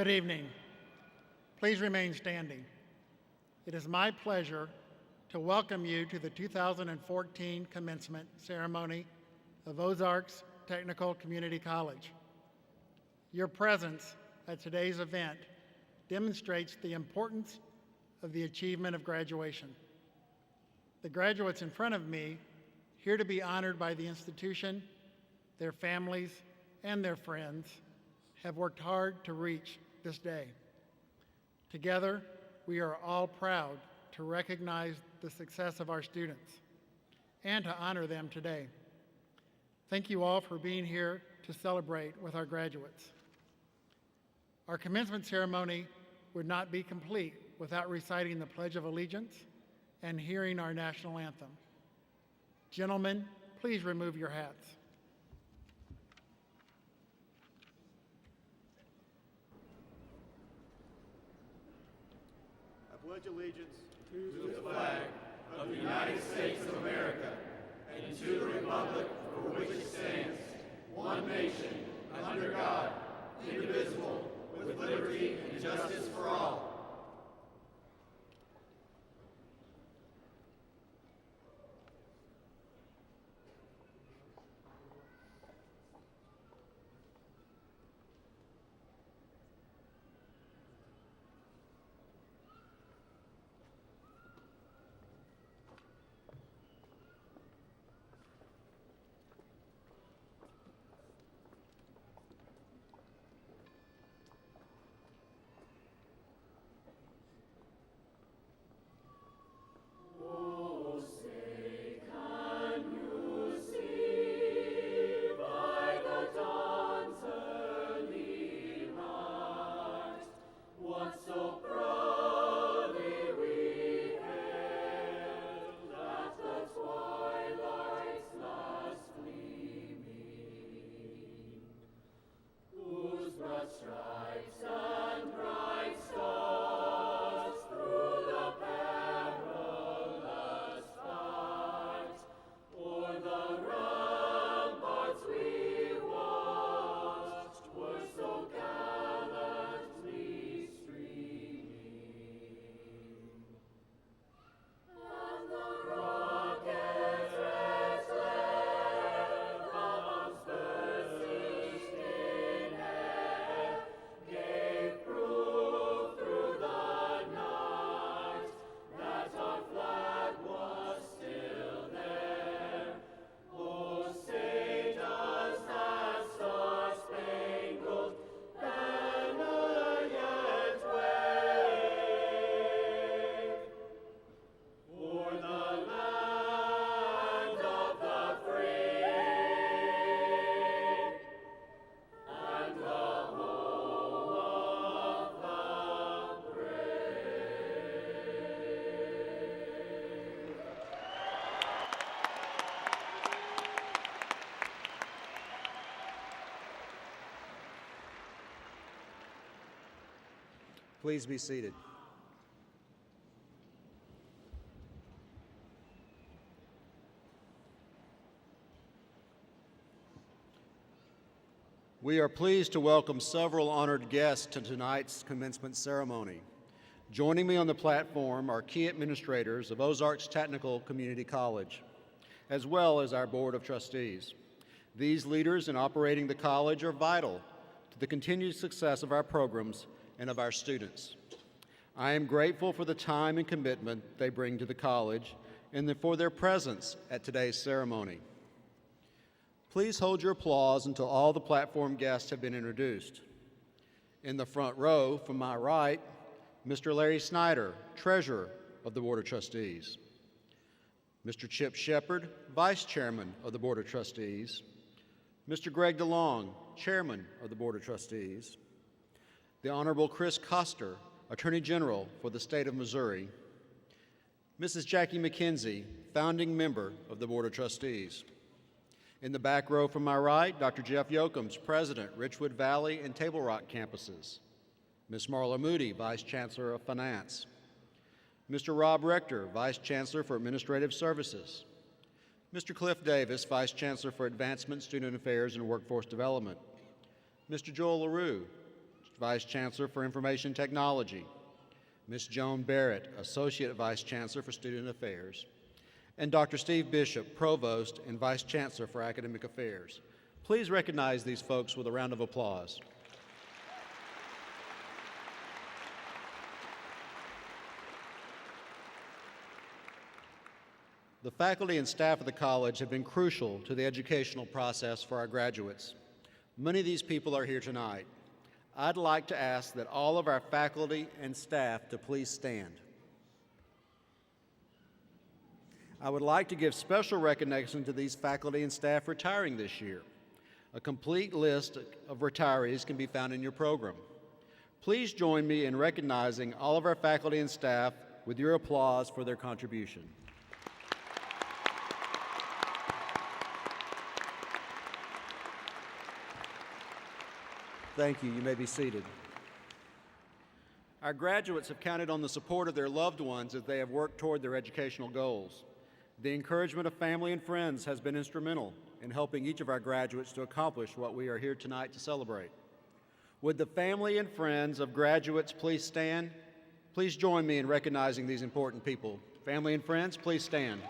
Good evening. Please remain standing. It is my pleasure to welcome you to the 2014 commencement ceremony of Ozarks Technical Community College. Your presence at today's event demonstrates the importance of the achievement of graduation. The graduates in front of me, here to be honored by the institution, their families, and their friends, have worked hard to reach this day. Together, we are all proud to recognize the success of our students and to honor them today. Thank you all for being here to celebrate with our graduates. Our commencement ceremony would not be complete without reciting the Pledge of Allegiance and hearing our national anthem. Gentlemen, please remove your hats. I pledge allegiance to the flag of the United States of America and to the republic for which it stands, one nation, under God, indivisible, with liberty and justice for all. Please be seated. We are pleased to welcome several honored guests to tonight's commencement ceremony. Joining me on the platform are key administrators of Ozarks Technical Community College, as well as our Board of Trustees. These leaders in operating the college are vital to the continued success of our programs and of our students. I am grateful for the time and commitment they bring to the college and for their presence at today's ceremony. Please hold your applause until all the platform guests have been introduced. In the front row, from my right, Mr. Larry Snyder, Treasurer of the Board of Trustees. Mr. Chip Shepard, Vice Chairman of the Board of Trustees. Mr. Greg DeLong, Chairman of the Board of Trustees. The Honorable Chris Koster, Attorney General for the State of Missouri. Mrs. Jackie McKenzie, Founding Member of the Board of Trustees. In the back row from my right, Dr. Jeff Yoakams, President, Richwood Valley and Table Rock campuses. Ms. Marla Moody, Vice Chancellor of Finance. Mr. Rob Rector, Vice Chancellor for Administrative Services. Mr. Cliff Davis, Vice Chancellor for Advancement, Student Affairs, and Workforce Development. Mr. Joel LaRue, Vice Chancellor for Information Technology, Ms. Joan Barrett, Associate Vice Chancellor for Student Affairs, and Dr. Steve Bishop, Provost and Vice Chancellor for Academic Affairs. Please recognize these folks with a round of applause. The faculty and staff of the college have been crucial to the educational process for our graduates. Many of these people are here tonight. I'd like to ask that all of our faculty and staff to please stand. I would like to give special recognition to these faculty and staff retiring this year. A complete list of retirees can be found in your program. Please join me in recognizing all of our faculty and staff with your applause for their contribution. Thank you. You may be seated. Our graduates have counted on the support of their loved ones as they have worked toward their educational goals. The encouragement of family and friends has been instrumental in helping each of our graduates to accomplish what we are here tonight to celebrate. Would the family and friends of graduates please stand? Please join me in recognizing these important people. Family and friends, please stand.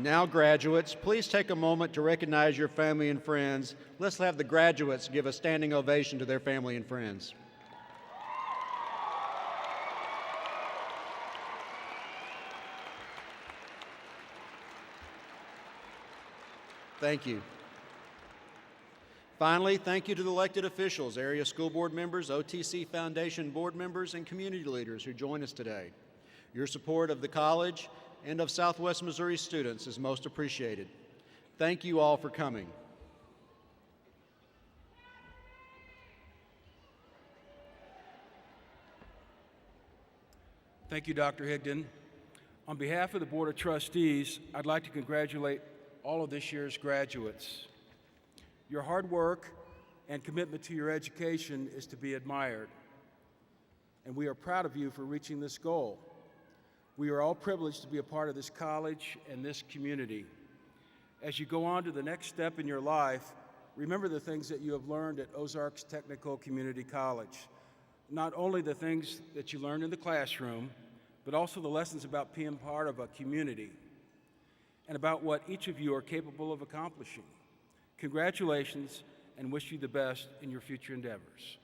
Now, graduates, please take a moment to recognize your family and friends. Let's have the graduates give a standing ovation to their family and friends. Thank you. Finally, thank you to the elected officials, area school board members, OTC Foundation board members, and community leaders who join us today. Your support of the college and of Southwest Missouri students is most appreciated. Thank you all for coming. Thank you, Dr. Higdon. On behalf of the Board of Trustees, I'd like to congratulate all of this year's graduates. Your hard work and commitment to your education is to be admired, and we are proud of you for reaching this goal. We are all privileged to be a part of this college and this community. As you go on to the next step in your life, remember the things that you have learned at Ozarks Technical Community College. Not only the things that you learned in the classroom, but also the lessons about being part of a community and about what each of you are capable of accomplishing. Congratulations, and wish you the best in your future endeavors.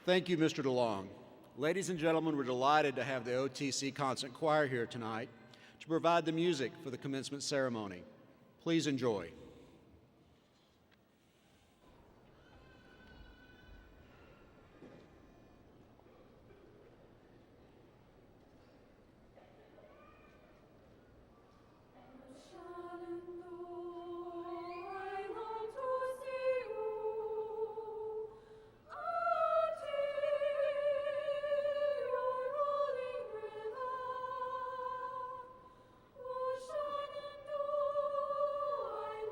Thank you, Mr. DeLong. Ladies and gentlemen, we're delighted to have the OTC Concert Choir here tonight to provide the music for the commencement ceremony. Please enjoy.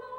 I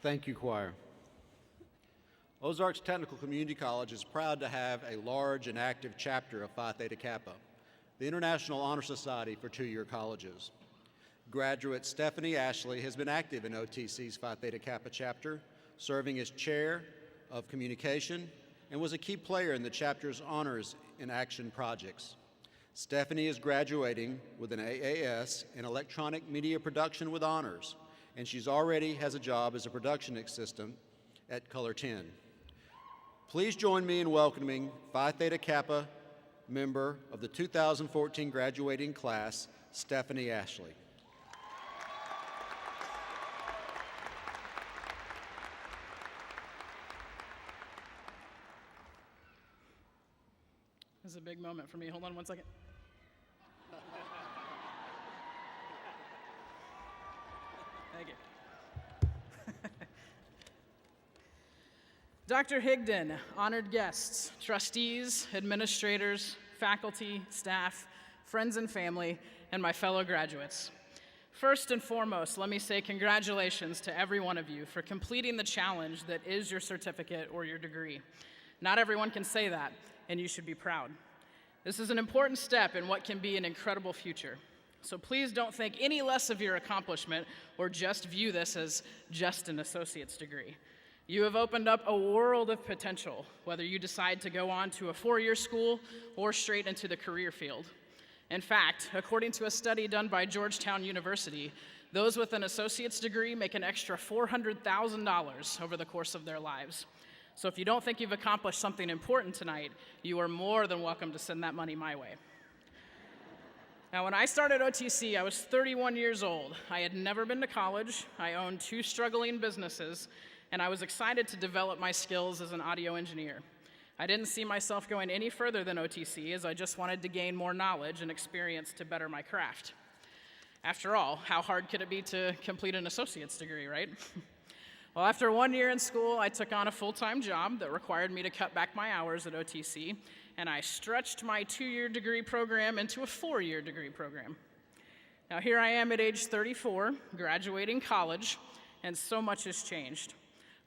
Thank you, choir. Ozarks Technical Community College is proud to have a large and active chapter of Phi Theta Kappa, the International Honor Society for two-year colleges. Graduate Stephanie Ashley has been active in OTC's Phi Theta Kappa chapter, serving as chair of communication, and was a key player in the chapter's Honors in Action projects. Stephanie is graduating with an AAS in electronic media production with honors, and she's already has a job as a production assistant at Color 10. Please join me in welcoming Phi Theta Kappa member of the 2014 graduating class, Stephanie Ashley. This is a big moment for me. Hold on one second. Thank you. Dr. Higdon, honored guests, trustees, administrators, faculty, staff, friends and family, and my fellow graduates. First and foremost, let me say congratulations to every one of you for completing the challenge that is your certificate or your degree. Not everyone can say that, and you should be proud. This is an important step in what can be an incredible future. So please don't think any less of your accomplishment or just view this as just an associate's degree. You have opened up a world of potential, whether you decide to go on to a four-year school or straight into the career field. In fact, according to a study done by Georgetown University, those with an associate's degree make an extra $400,000 over the course of their lives. So if you don't think you've accomplished something important tonight, you are more than welcome to send that money my way. Now, when I started OTC, I was 31 years old. I had never been to college. I owned 2 struggling businesses, and I was excited to develop my skills as an audio engineer. I didn't see myself going any further than OTC, as I just wanted to gain more knowledge and experience to better my craft. After all, how hard could it be to complete an associate's degree, right? Well, after 1 year in school, I took on a full-time job that required me to cut back my hours at OTC, and I stretched my 2-year degree program into a 4-year degree program. Now here I am at age 34, graduating college, and so much has changed.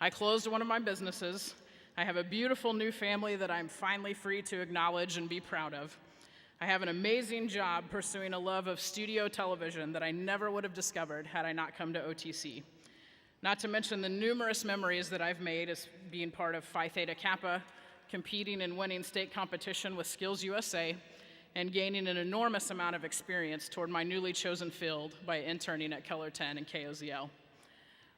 I closed one of my businesses. I have a beautiful new family that I'm finally free to acknowledge and be proud of. I have an amazing job pursuing a love of studio television that I never would have discovered had I not come to OTC. Not to mention the numerous memories that I've made as being part of Phi Theta Kappa, competing and winning state competition with Skills USA, and gaining an enormous amount of experience toward my newly chosen field by interning at Color 10 and KOZL.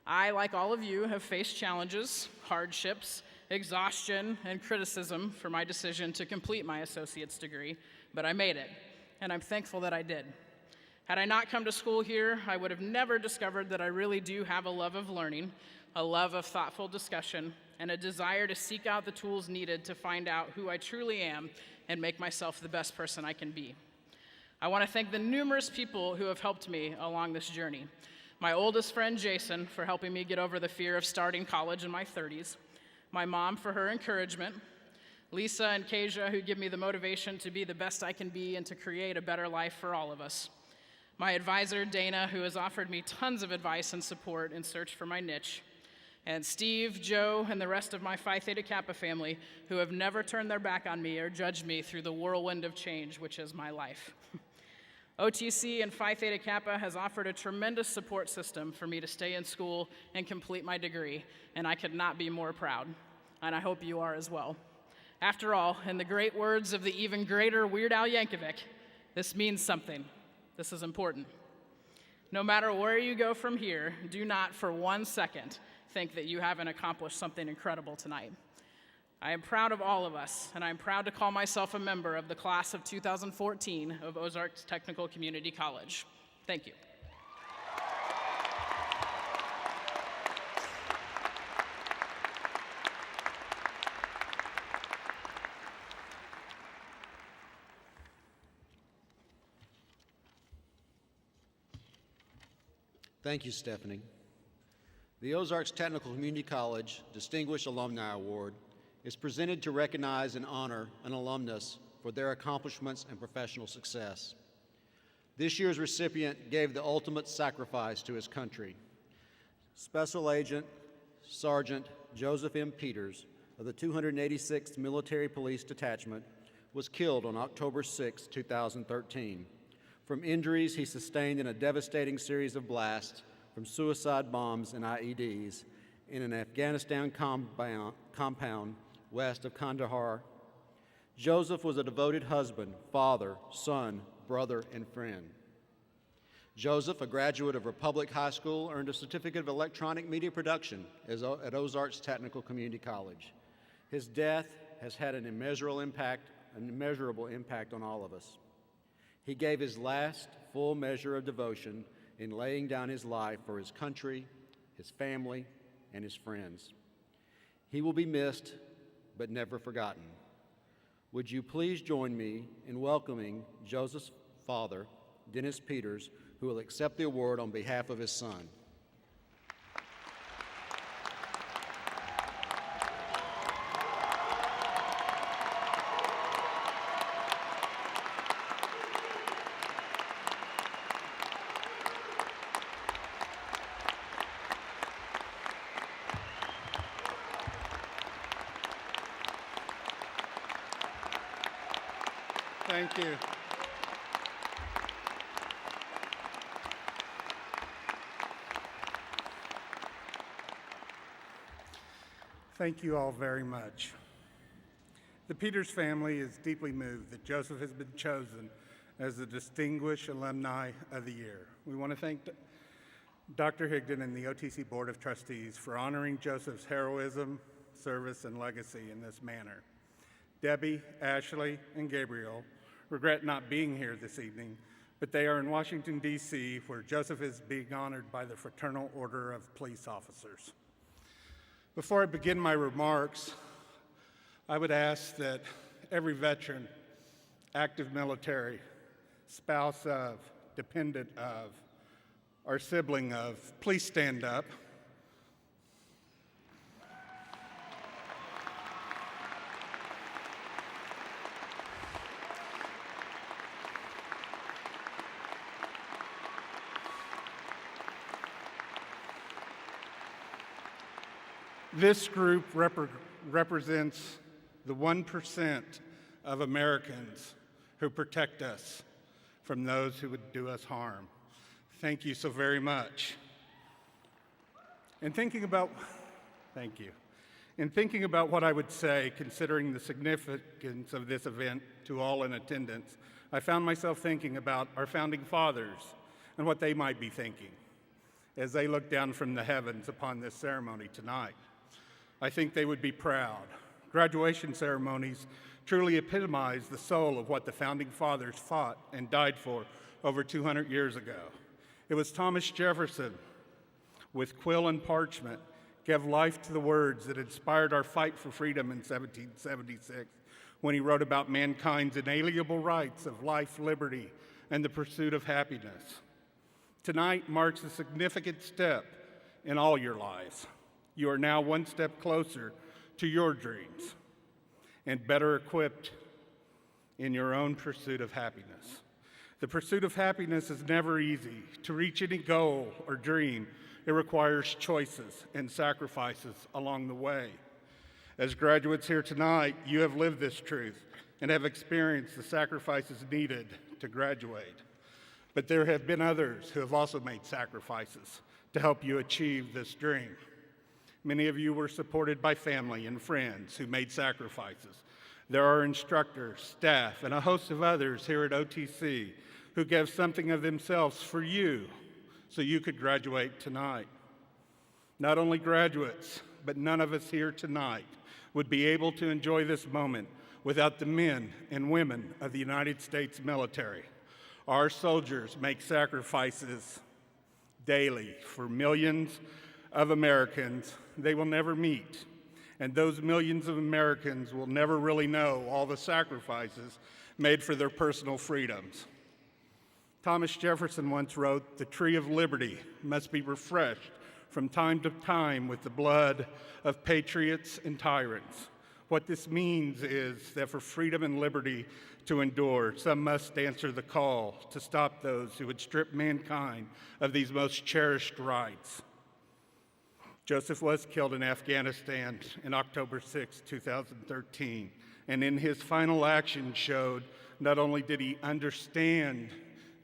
I, like all of you, have faced challenges, hardships, exhaustion, and criticism for my decision to complete my associate's degree, but I made it, and I'm thankful that I did. Had I not come to school here, I would have never discovered that I really do have a love of learning, a love of thoughtful discussion, and a desire to seek out the tools needed to find out who I truly am and make myself the best person I can be. I want to thank the numerous people who have helped me along this journey. My oldest friend, Jason, for helping me get over the fear of starting college in my 30s. My mom for her encouragement. Lisa and Kasia, who give me the motivation to be the best I can be and to create a better life for all of us. My advisor, Dana, who has offered me tons of advice and support in search for my niche. And Steve, Joe, and the rest of my Phi Theta Kappa family, who have never turned their back on me or judged me through the whirlwind of change, which is my life. OTC and Phi Theta Kappa has offered a tremendous support system for me to stay in school and complete my degree, and I could not be more proud, and I hope you are as well. After all, in the great words of the even greater Weird Al Yankovic, this means something. This is important. No matter where you go from here, do not for 1 second think that you haven't accomplished something incredible tonight. I am proud of all of us, and I'm proud to call myself a member of the class of 2014 of Ozarks Technical Community College. Thank you. Thank you, Stephanie. The Ozarks Technical Community College Distinguished Alumni Award is presented to recognize and honor an alumnus for their accomplishments and professional success. This year's recipient gave the ultimate sacrifice to his country. Special Agent Sergeant Joseph M. Peters of the 286th Military Police Detachment was killed on October 6, 2013, from injuries he sustained in a devastating series of blasts from suicide bombs and IEDs in an Afghanistan compound west of Kandahar. Joseph was a devoted husband, father, son, brother, and friend. Joseph, a graduate of Republic High School, earned a certificate of electronic media production at Ozarks Technical Community College. His death has had an immeasurable impact on all of us. He gave his last full measure of devotion in laying down his life for his country, his family, and his friends. He will be missed, but never forgotten. Would you please join me in welcoming Joseph's father, Dennis Peters, who will accept the award on behalf of his son. Thank you. Thank you all very much. The Peters family is deeply moved that Joseph has been chosen as the Distinguished Alumni of the Year. We want to thank Dr. Higdon and the OTC Board of Trustees for honoring Joseph's heroism, service, and legacy in this manner. Debbie, Ashley, and Gabriel regret not being here this evening, but they are in Washington, D.C., where Joseph is being honored by the Fraternal Order of Police Officers. Before I begin my remarks, I would ask that every veteran, active military, spouse of, dependent of, or sibling of, please stand up. This group represents the 1% of Americans who protect us from those who would do us harm. Thank you so very much. Thank you. In thinking about what I would say, considering the significance of this event to all in attendance, I found myself thinking about our founding fathers and what they might be thinking as they look down from the heavens upon this ceremony tonight. I think they would be proud. Graduation ceremonies truly epitomize the soul of what the Founding Fathers fought and died for over 200 years ago. It was Thomas Jefferson, with quill and parchment, gave life to the words that inspired our fight for freedom in 1776 when he wrote about mankind's inalienable rights of life, liberty, and the pursuit of happiness. Tonight marks a significant step in all your lives. You are now one step closer to your dreams and better equipped in your own pursuit of happiness. The pursuit of happiness is never easy. To reach any goal or dream, it requires choices and sacrifices along the way. As graduates here tonight, you have lived this truth and have experienced the sacrifices needed to graduate. But there have been others who have also made sacrifices to help you achieve this dream. Many of you were supported by family and friends who made sacrifices. There are instructors, staff, and a host of others here at OTC who gave something of themselves for you so you could graduate tonight. Not only graduates, but none of us here tonight would be able to enjoy this moment without the men and women of the United States military. Our soldiers make sacrifices daily for millions of Americans they will never meet, and those millions of Americans will never really know all the sacrifices made for their personal freedoms. Thomas Jefferson once wrote, "The tree of liberty must be refreshed from time to time with the blood of patriots and tyrants." What this means is that for freedom and liberty to endure, some must answer the call to stop those who would strip mankind of these most cherished rights. Joseph was killed in Afghanistan in October 6, 2013, and in his final action showed not only did he understand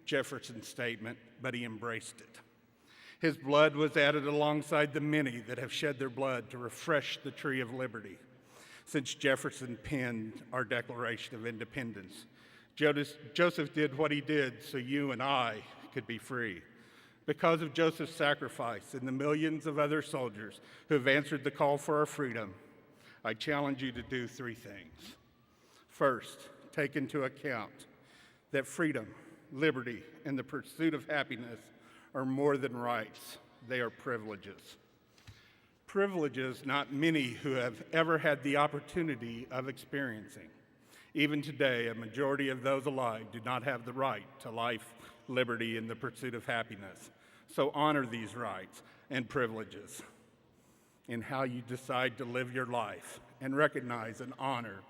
Jefferson's statement, but he embraced it. His blood was added alongside the many that have shed their blood to refresh the tree of liberty since Jefferson penned our Declaration of Independence. Joseph did what he did so you and I could be free. Because of Joseph's sacrifice and the millions of other soldiers who have answered the call for our freedom, I challenge you to do three things. First, take into account that freedom, liberty, and the pursuit of happiness are more than rights, they are privileges. Privileges not many who have ever had the opportunity of experiencing. Even today, a majority of those alive do not have the right to life, liberty, and the pursuit of happiness. So honor these rights and privileges in how you decide to live your life, and recognize and honor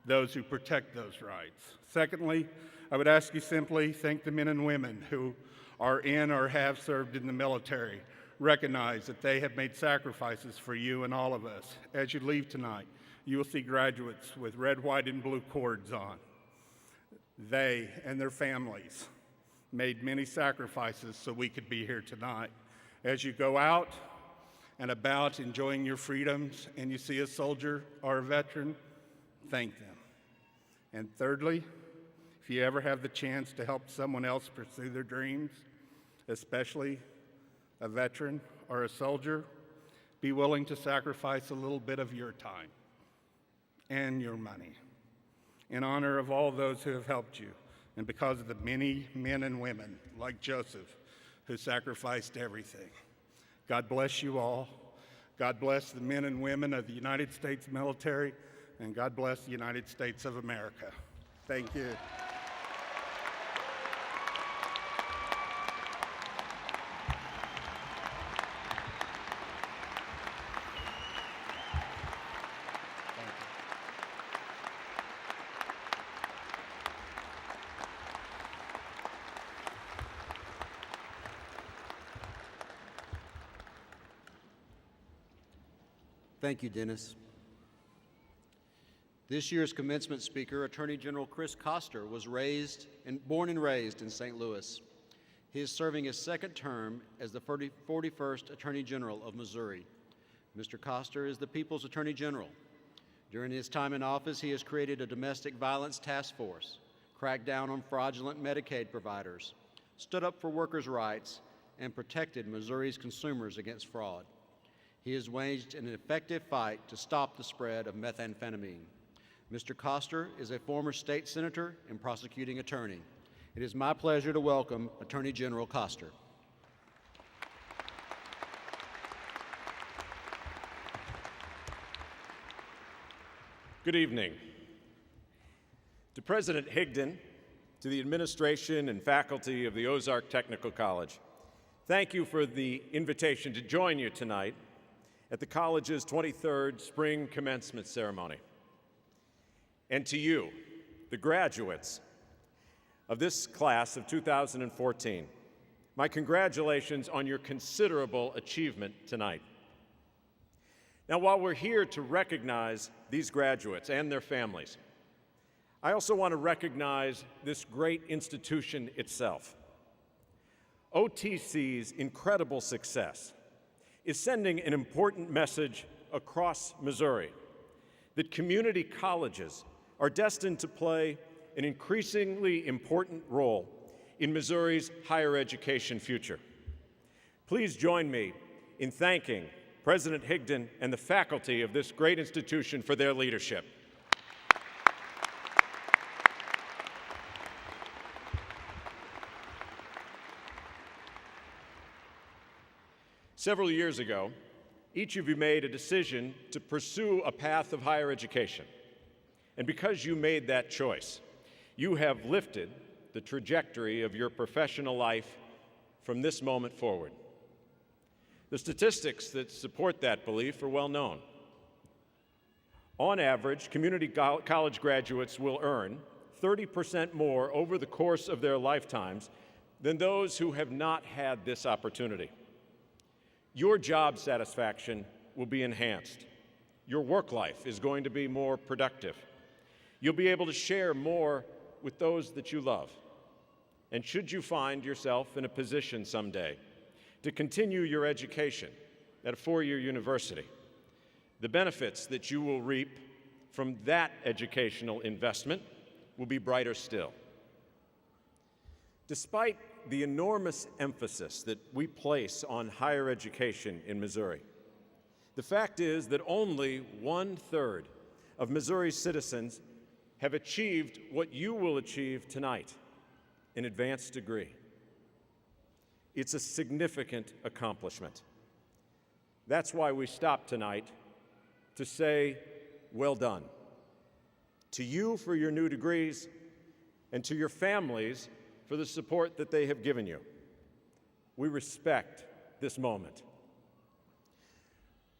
those who protect those rights. Secondly, I would ask you simply thank the men and women who are in or have served in the military. Recognize that they have made sacrifices for you and all of us. As you leave tonight, you will see graduates with red, white, and blue cords on. They and their families made many sacrifices so we could be here tonight. As you go out and about enjoying your freedoms and you see a soldier or a veteran, thank them. And thirdly, if you ever have the chance to help someone else pursue their dreams, especially a veteran or a soldier, be willing to sacrifice a little bit of your time and your money in honor of all those who have helped you, and because of the many men and women like Joseph who sacrificed everything. God bless you all. God bless the men and women of the United States military, and God bless the United States of America. Thank you. Thank you, Dennis. This year's commencement speaker, Attorney General Chris Koster, was born and raised in St. Louis. He is serving his second term as the 41st Attorney General of Missouri. Mr. Koster is the People's Attorney General. During his time in office, he has created a domestic violence task force, cracked down on fraudulent Medicaid providers, stood up for workers' rights, and protected Missouri's consumers against fraud. He has waged an effective fight to stop the spread of methamphetamine. Mr. Koster is a former state senator and prosecuting attorney. It is my pleasure to welcome Attorney General Koster. Good evening. To President Higdon, to the administration and faculty of the Ozark Technical College, thank you for the invitation to join you tonight at the college's 23rd Spring Commencement Ceremony. And to you, the graduates of this class of 2014, my congratulations on your considerable achievement tonight. Now, while we're here to recognize these graduates and their families, I also want to recognize this great institution itself. OTC's incredible success is sending an important message across Missouri that community colleges are destined to play an increasingly important role in Missouri's higher education future. Please join me in thanking President Higdon and the faculty of this great institution for their leadership. Several years ago, each of you made a decision to pursue a path of higher education. And because you made that choice, you have lifted the trajectory of your professional life from this moment forward. The statistics that support that belief are well known. On average, community college graduates will earn 30% more over the course of their lifetimes than those who have not had this opportunity. your job satisfaction will be enhanced. Your work life is going to be more productive. You'll be able to share more with those that you love. And should you find yourself in a position someday to continue your education at a four-year university, the benefits that you will reap from that educational investment will be brighter still. Despite the enormous emphasis that we place on higher education in Missouri, the fact is that only 1/3 of Missouri's citizens have achieved what you will achieve tonight, an advanced degree. It's a significant accomplishment. That's why we stop tonight to say, well done. To you for your new degrees, and to your families for the support that they have given you. We respect this moment.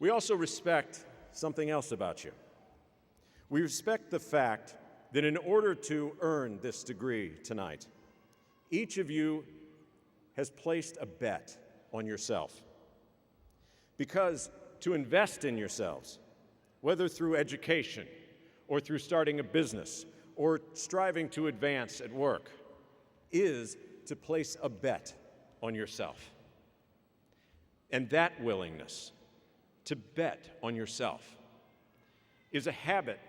We also respect something else about you. We respect the fact that in order to earn this degree tonight, each of you has placed a bet on yourself. Because to invest in yourselves, whether through education or through starting a business or striving to advance at work, is to place a bet on yourself. And that willingness to bet on yourself is a habit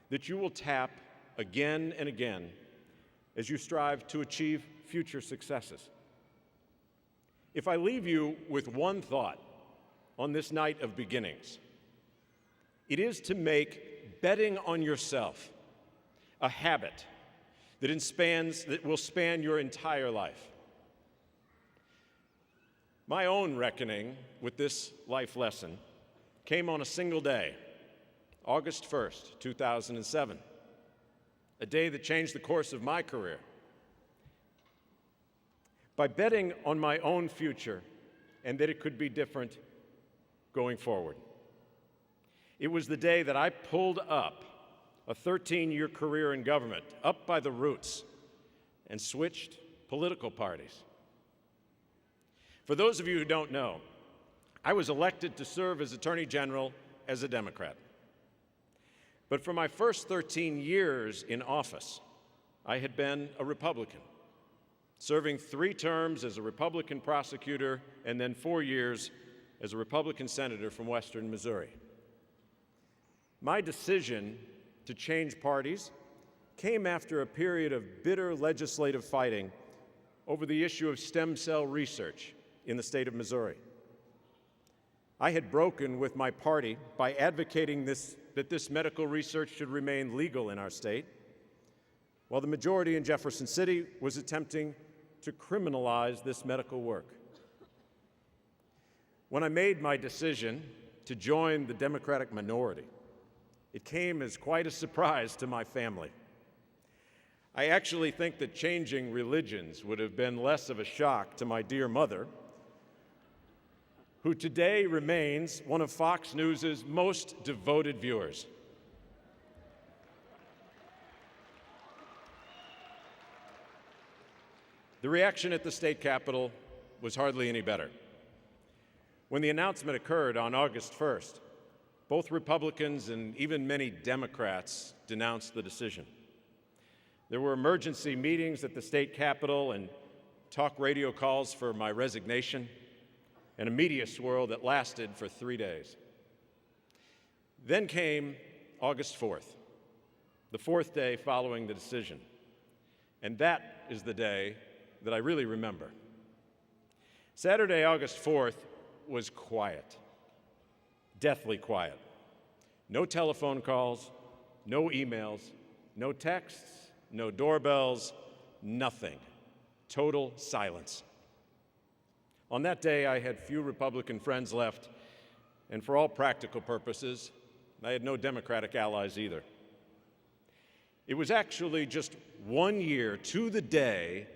that you will tap again and again as you strive to achieve future successes. If I leave you with one thought on this night of beginnings, it is to make betting on yourself a habit that will span your entire life. My own reckoning with this life lesson came on a single day, August 1st, 2007, a day that changed the course of my career. By betting on my own future and that it could be different going forward. It was the day that I pulled up a 13-year career in government, up by the roots, and switched political parties. For those of you who don't know, I was elected to serve as Attorney General as a Democrat. But for my first 13 years in office, I had been a Republican, serving 3 terms as a Republican prosecutor and then 4 years as a Republican senator from Western Missouri. My decision to change parties came after a period of bitter legislative fighting over the issue of stem cell research in the state of Missouri. I had broken with my party by advocating that this medical research should remain legal in our state, while the majority in Jefferson City was attempting to criminalize this medical work. When I made my decision to join the Democratic minority, it came as quite a surprise to my family. I actually think that changing religions would have been less of a shock to my dear mother, who today remains one of Fox News' most devoted viewers. The reaction at the state capitol was hardly any better. When the announcement occurred on August 1st, both Republicans and even many Democrats denounced the decision. There were emergency meetings at the state capitol and talk radio calls for my resignation, and a media swirl that lasted for 3 days. Then came August 4th, the 4th day following the decision, and that is the day that I really remember. Saturday, August 4th, was quiet. Deathly quiet. No telephone calls, no emails, no texts, no doorbells, nothing. Total silence. On that day, I had few Republican friends left, and for all practical purposes, I had no Democratic allies either. It was actually just 1 year to the day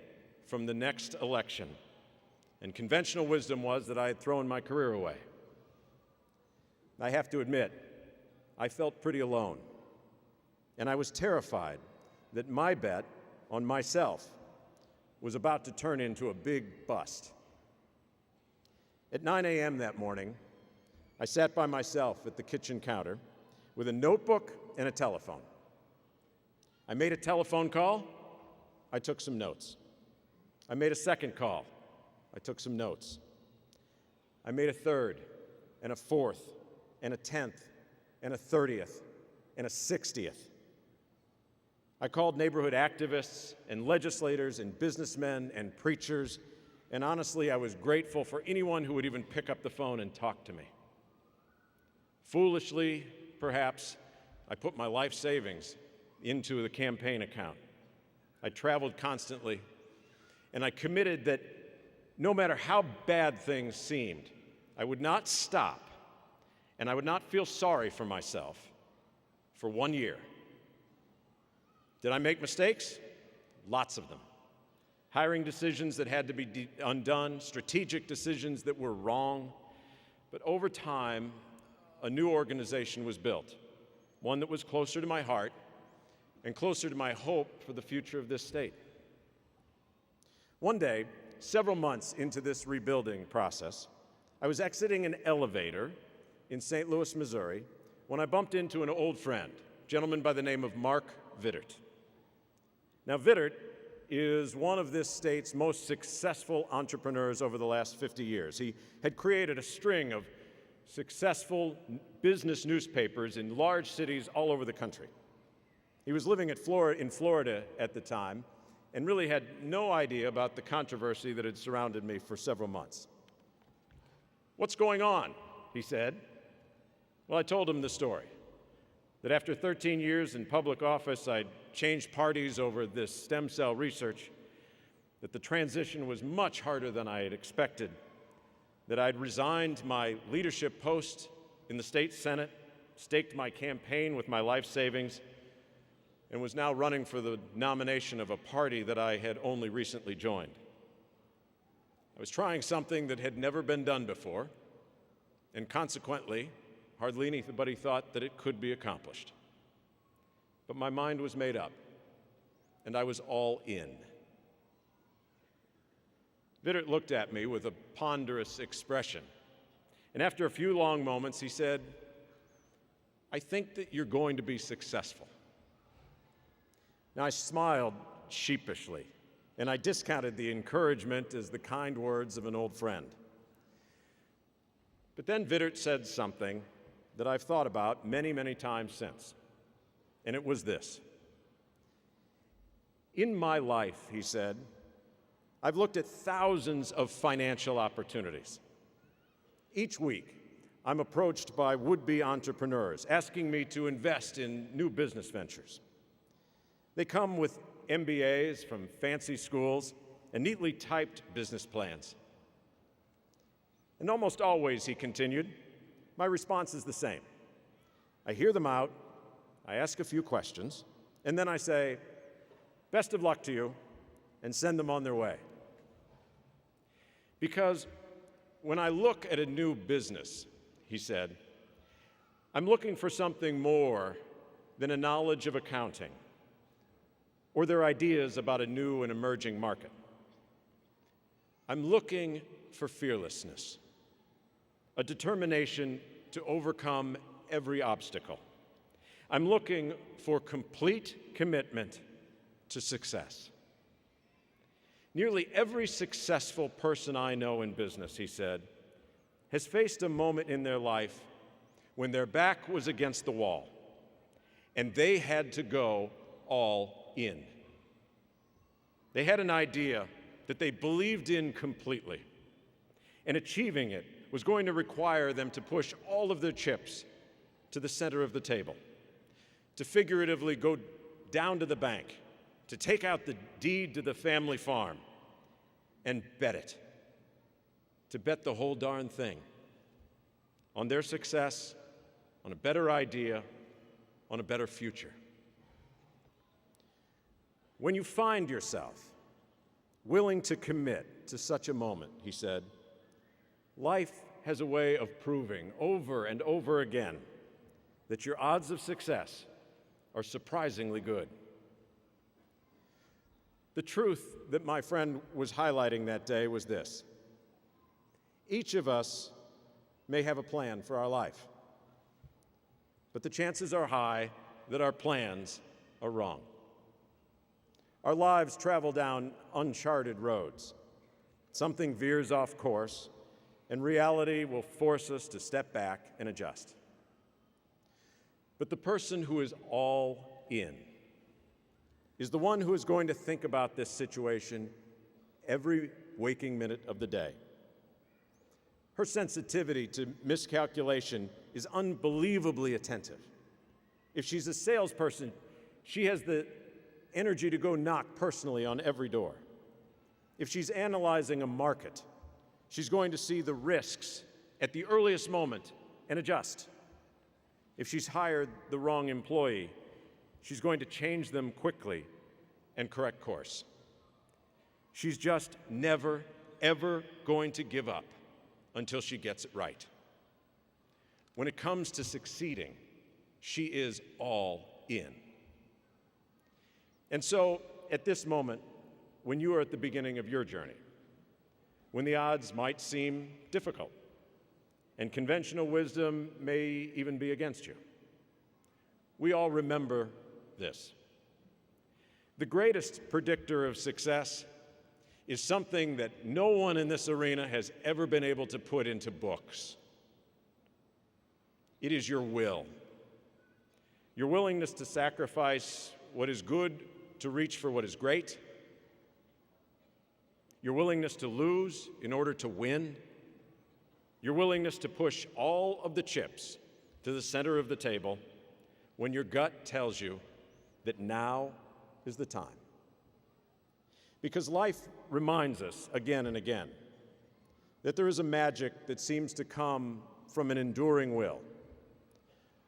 from the next election, and conventional wisdom was that I had thrown my career away. I have to admit, I felt pretty alone, and I was terrified that my bet on myself was about to turn into a big bust. At 9 a.m. that morning, I sat by myself at the kitchen counter with a notebook and a telephone. I made a telephone call. I took some notes. I made a second call. I took some notes. I made a third, and a fourth, and a 10th, and a 30th, and a 60th. I called neighborhood activists and legislators and businessmen and preachers, and honestly, I was grateful for anyone who would even pick up the phone and talk to me. Foolishly, perhaps, I put my life savings into the campaign account. I traveled constantly, and I committed that no matter how bad things seemed, I would not stop, and I would not feel sorry for myself for 1 year. Did I make mistakes? Lots of them. Hiring decisions that had to be undone, strategic decisions that were wrong. But over time, a new organization was built, one that was closer to my heart and closer to my hope for the future of this state. One day, several months into this rebuilding process, I was exiting an elevator in St. Louis, Missouri, when I bumped into an old friend, a gentleman by the name of Mark Vittert. Now, Vittert is one of this state's most successful entrepreneurs over the last 50 years. He had created a string of successful business newspapers in large cities all over the country. He was living in Florida at the time and really had no idea about the controversy that had surrounded me for several months. "What's going on?" he said. Well, I told him the story, that after 13 years in public office, I'd changed parties over this stem cell research, that the transition was much harder than I had expected, that I'd resigned my leadership post in the state Senate, staked my campaign with my life savings, and was now running for the nomination of a party that I had only recently joined. I was trying something that had never been done before, and consequently, hardly anybody thought that it could be accomplished. But my mind was made up, and I was all in. Vittert looked at me with a ponderous expression, and after a few long moments, he said, "I think that you're going to be successful." Now, I smiled sheepishly, and I discounted the encouragement as the kind words of an old friend. But then Vittert said something that I've thought about many, many times since, and it was this. "In my life," he said, "I've looked at thousands of financial opportunities. Each week, I'm approached by would-be entrepreneurs asking me to invest in new business ventures. They come with MBAs from fancy schools and neatly typed business plans. And almost always," he continued, "my response is the same. I hear them out, I ask a few questions, and then I say, 'Best of luck to you,' and send them on their way. Because when I look at a new business," he said, "I'm looking for something more than a knowledge of accounting or their ideas about a new and emerging market. I'm looking for fearlessness, a determination to overcome every obstacle. I'm looking for complete commitment to success." Nearly every successful person I know in business, he said, has faced a moment in their life when their back was against the wall and they had to go all in. They had an idea that they believed in completely, and achieving it was going to require them to push all of their chips to the center of the table, to figuratively go down to the bank, to take out the deed to the family farm and bet it, to bet the whole darn thing on their success, on a better idea, on a better future. When you find yourself willing to commit to such a moment, he said, life has a way of proving over and over again that your odds of success are surprisingly good. The truth that my friend was highlighting that day was this: Each of us may have a plan for our life, but the chances are high that our plans are wrong. Our lives travel down uncharted roads. Something veers off course, and reality will force us to step back and adjust. But the person who is all in is the one who is going to think about this situation every waking minute of the day. Her sensitivity to miscalculation is unbelievably attentive. If she's a salesperson, she has the energy to go knock personally on every door. If she's analyzing a market, she's going to see the risks at the earliest moment and adjust. If she's hired the wrong employee, she's going to change them quickly and correct course. She's just never, ever going to give up until she gets it right. When it comes to succeeding, she is all in. And so, at this moment, when you are at the beginning of your journey, when the odds might seem difficult, and conventional wisdom may even be against you, we all remember this. The greatest predictor of success is something that no one in this arena has ever been able to put into books. It is your will. Your willingness to sacrifice what is good to reach for what is great. Your willingness to lose in order to win. Your willingness to push all of the chips to the center of the table when your gut tells you that now is the time. Because life reminds us again and again that there is a magic that seems to come from an enduring will,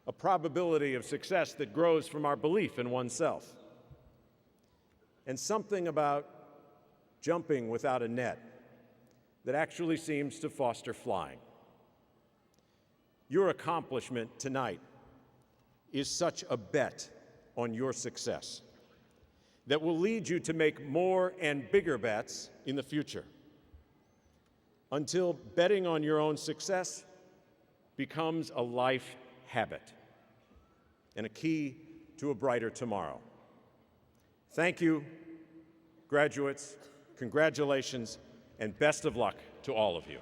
a probability of success that grows from our belief in oneself, and something about jumping without a net that actually seems to foster flying. Your accomplishment tonight is such a bet on your success that will lead you to make more and bigger bets in the future, until betting on your own success becomes a life habit and a key to a brighter tomorrow. Thank you, graduates, congratulations, and best of luck to all of you.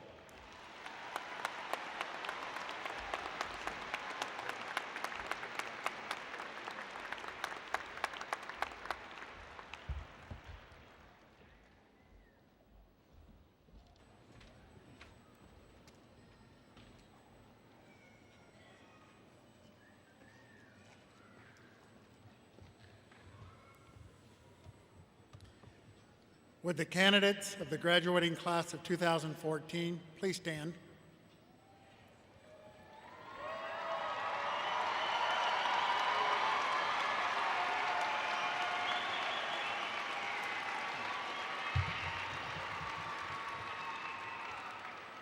Would the candidates of the graduating class of 2014 please stand?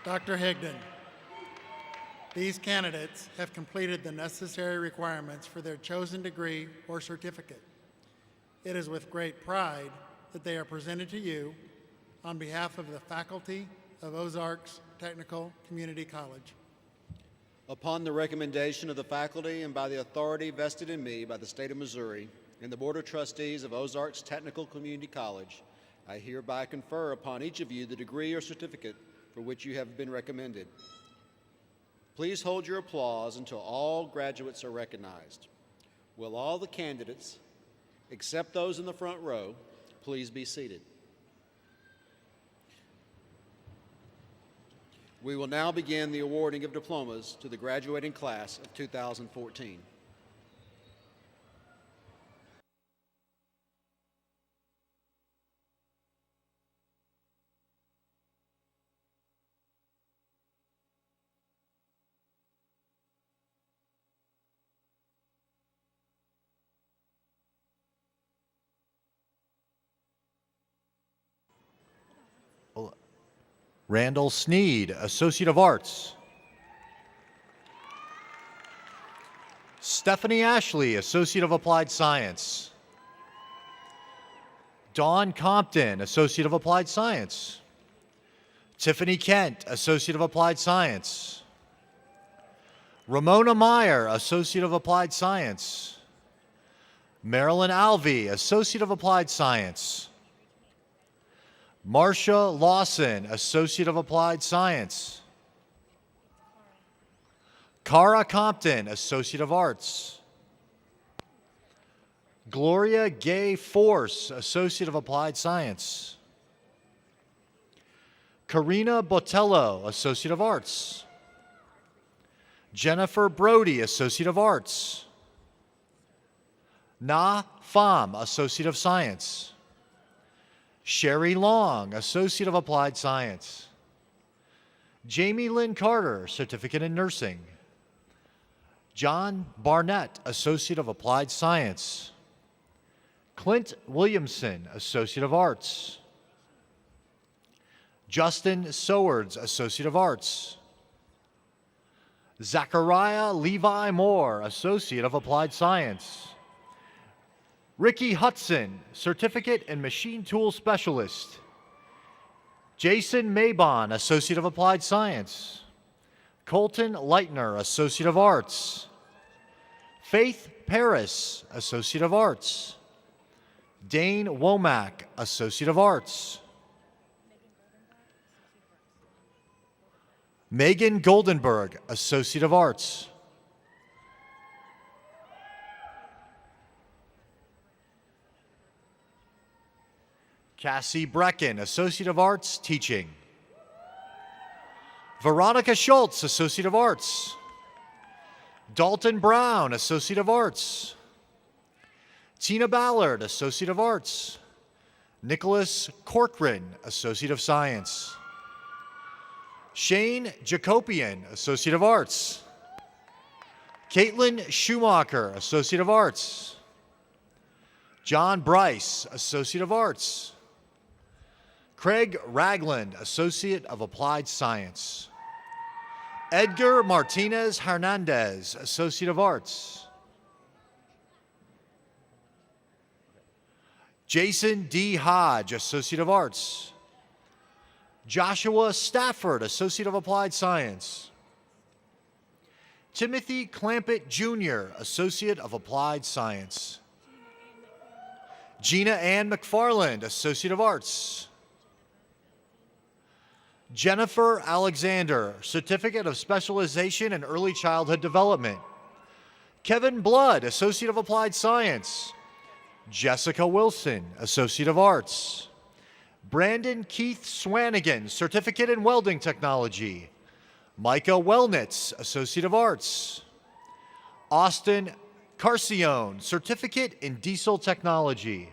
Dr. Higdon, these candidates have completed the necessary requirements for their chosen degree or certificate. It is with great pride that they are presented to you on behalf of the faculty of Ozarks Technical Community College. Upon the recommendation of the faculty and by the authority vested in me by the state of Missouri and the Board of Trustees of Ozarks Technical Community College, I hereby confer upon each of you the degree or certificate for which you have been recommended. Please hold your applause until all graduates are recognized. Will all the candidates, except those in the front row, please be seated. We will now begin the awarding of diplomas to the graduating class of 2014. Randall Sneed, Associate of Arts. Stephanie Ashley, Associate of Applied Science. Dawn Compton, Associate of Applied Science. Tiffany Kent, Associate of Applied Science. Ramona Meyer, Associate of Applied Science. Marilyn Alvey, Associate of Applied Science. Marcia Lawson, Associate of Applied Science. Cara Compton, Associate of Arts. Gloria Gay Force, Associate of Applied Science. Karina Botello, Associate of Arts. Jennifer Brody, Associate of Arts. Na Pham, Associate of Science. Sherry Long, Associate of Applied Science. Jamie Lynn Carter, Certificate in Nursing. John Barnett, Associate of Applied Science. Clint Williamson, Associate of Arts. Justin Sowards, Associate of Arts. Zachariah Levi Moore, Associate of Applied Science. Ricky Hudson, Certificate in Machine Tool Specialist. Jason Maybon, Associate of Applied Science. Colton Leitner, Associate of Arts. Faith Paris, Associate of Arts. Dane Womack, Associate of Arts. Megan Goldenberg, Associate of Arts. Cassie Brecken, Associate of Arts, Teaching. Veronica Schultz, Associate of Arts. Dalton Brown, Associate of Arts. Tina Ballard, Associate of Arts. Nicholas Corcoran, Associate of Science. Shane Jacobian, Associate of Arts. Caitlin Schumacher, Associate of Arts. John Bryce, Associate of Arts. Craig Ragland, Associate of Applied Science. Edgar Martinez Hernandez, Associate of Arts. Jason D. Hodge, Associate of Arts. Joshua Stafford, Associate of Applied Science. Timothy Clampett, Jr., Associate of Applied Science. Gina Ann McFarland, Associate of Arts. Jennifer Alexander, Certificate of Specialization in Early Childhood Development. Kevin Blood, Associate of Applied Science. Jessica Wilson, Associate of Arts. Brandon Keith Swanigan, Certificate in Welding Technology. Micah Wellnitz, Associate of Arts. Austin Carcione, Certificate in Diesel Technology.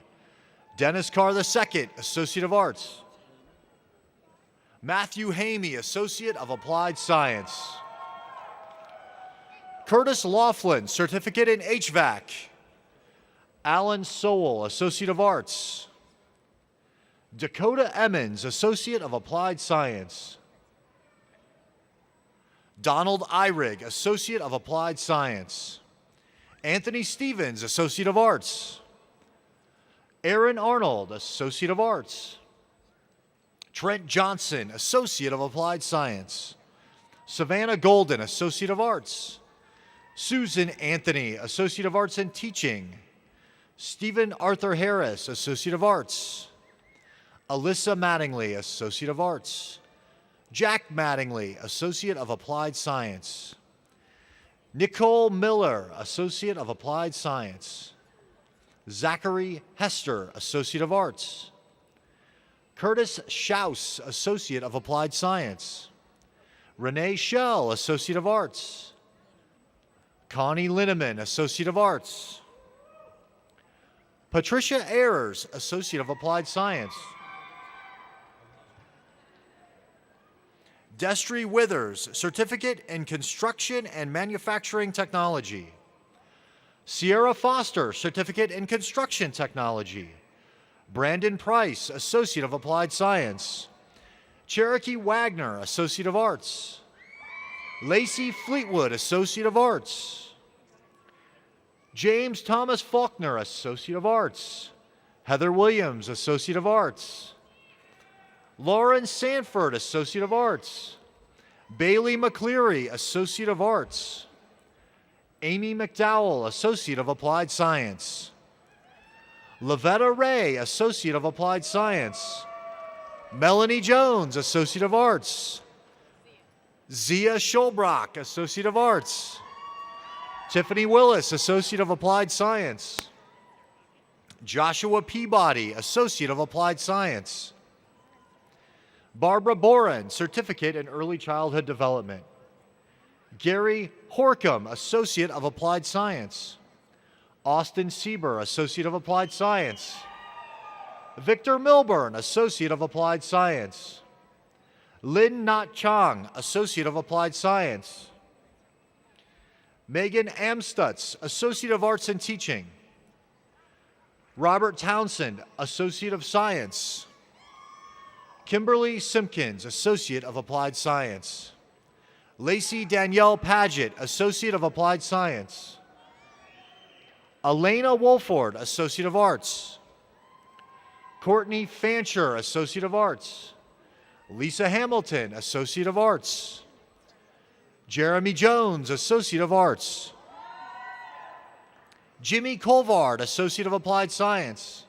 Dennis Carr II, Associate of Arts. Matthew Hamey, Associate of Applied Science. Curtis Laughlin, Certificate in HVAC. Alan Sowell, Associate of Arts. Dakota Emmons, Associate of Applied Science. Donald Eyrig, Associate of Applied Science. Anthony Stevens, Associate of Arts. Aaron Arnold, Associate of Arts. Trent Johnson, Associate of Applied Science. Savannah Golden, Associate of Arts. Susan Anthony, Associate of Arts in Teaching. Stephen Arthur Harris, Associate of Arts. Alyssa Mattingly, Associate of Arts. Jack Mattingly, Associate of Applied Science. Nicole Miller, Associate of Applied Science. Zachary Hester, Associate of Arts. Curtis Schaus, Associate of Applied Science. Renee Schell, Associate of Arts. Connie Linneman, Associate of Arts. Patricia Ayers, Associate of Applied Science. Destry Withers, Certificate in Construction and Manufacturing Technology. Sierra Foster, Certificate in Construction Technology. Brandon Price, Associate of Applied Science. Cherokee Wagner, Associate of Arts. Lacey Fleetwood, Associate of Arts. James Thomas Faulkner, Associate of Arts. Heather Williams, Associate of Arts. Lauren Sanford, Associate of Arts. Bailey McCleary, Associate of Arts. Amy McDowell, Associate of Applied Science. Lavetta Ray, Associate of Applied Science. Melanie Jones, Associate of Arts. Zia Schulbrock, Associate of Arts. Tiffany Willis, Associate of Applied Science. Joshua Peabody, Associate of Applied Science. Barbara Boren, Certificate in Early Childhood Development. Gary Horkham, Associate of Applied Science. Austin Sieber, Associate of Applied Science. Victor Milburn, Associate of Applied Science. Lin Nat Chang, Associate of Applied Science. Megan Amstutz, Associate of Arts and Teaching. Robert Townsend, Associate of Science. Kimberly Simpkins, Associate of Applied Science. Lacey Danielle Paget, Associate of Applied Science. Elena Wolford, Associate of Arts. Courtney Fancher, Associate of Arts. Lisa Hamilton, Associate of Arts. Jeremy Jones, Associate of Arts. Jimmy Colvard, Associate of Applied Science.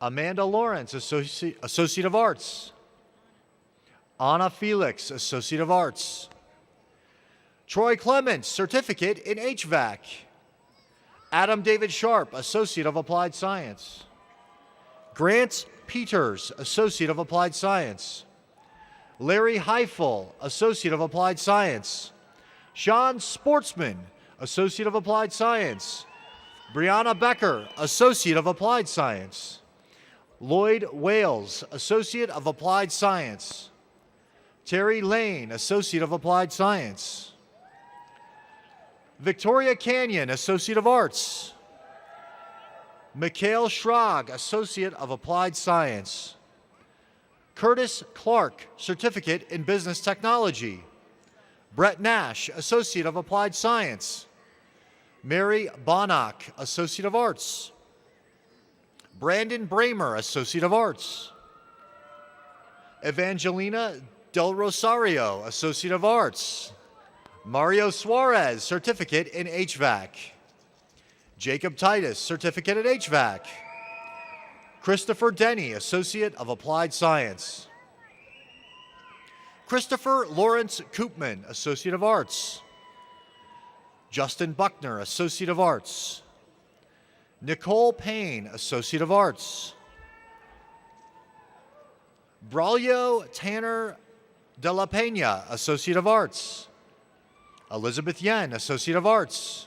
Amanda Lawrence, Associate of Arts. Anna Felix, Associate of Arts. Troy Clements, Certificate in HVAC. Adam David Sharp, Associate of Applied Science. Grant Peters, Associate of Applied Science. Larry Heifel, Associate of Applied Science. Sean Sportsman, Associate of Applied Science. Brianna Becker, Associate of Applied Science. Lloyd Wales, Associate of Applied Science. Terry Lane, Associate of Applied Science. Victoria Canyon, Associate of Arts. Mikhail Schrag, Associate of Applied Science. Curtis Clark, Certificate in Business Technology. Brett Nash, Associate of Applied Science. Mary Bonnock, Associate of Arts. Brandon Bramer, Associate of Arts. Evangelina Del Rosario, Associate of Arts. Mario Suarez, Certificate in HVAC. Jacob Titus, Certificate in HVAC. Christopher Denny, Associate of Applied Science. Christopher Lawrence Koopman, Associate of Arts. Justin Buckner, Associate of Arts. Nicole Payne, Associate of Arts. Braulio Tanner de la Pena, Associate of Arts. Elizabeth Yen, Associate of Arts.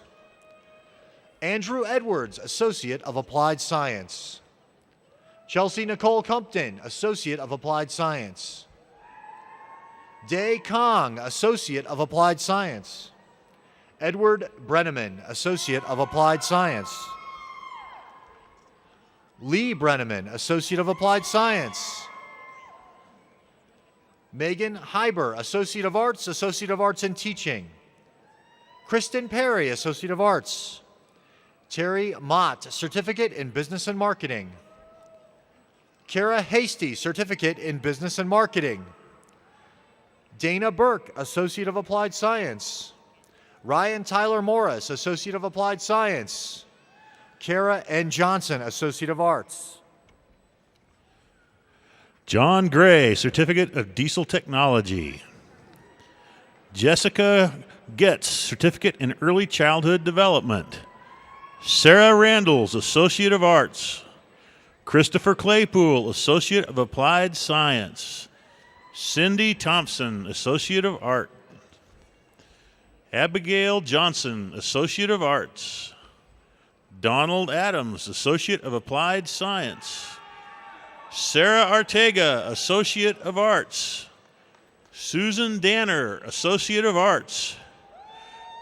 Andrew Edwards, Associate of Applied Science. Chelsea Nicole Compton, Associate of Applied Science. Dae Kong, Associate of Applied Science. Edward Brenneman, Associate of Applied Science. Lee Brenneman, Associate of Applied Science. Megan Heiber, Associate of Arts in Teaching. Kristen Perry, Associate of Arts. Terry Mott, Certificate in Business and Marketing. Kara Hasty, Certificate in Business and Marketing. Dana Burke, Associate of Applied Science. Ryan Tyler Morris, Associate of Applied Science. Kara N. Johnson, Associate of Arts. John Gray, Certificate of Diesel Technology. Jessica Getz, Certificate in Early Childhood Development. Sarah Randalls, Associate of Arts. Christopher Claypool, Associate of Applied Science. Cindy Thompson, Associate of Art. Abigail Johnson, Associate of Arts. Donald Adams, Associate of Applied Science. Sarah Artega, Associate of Arts. Susan Danner, Associate of Arts.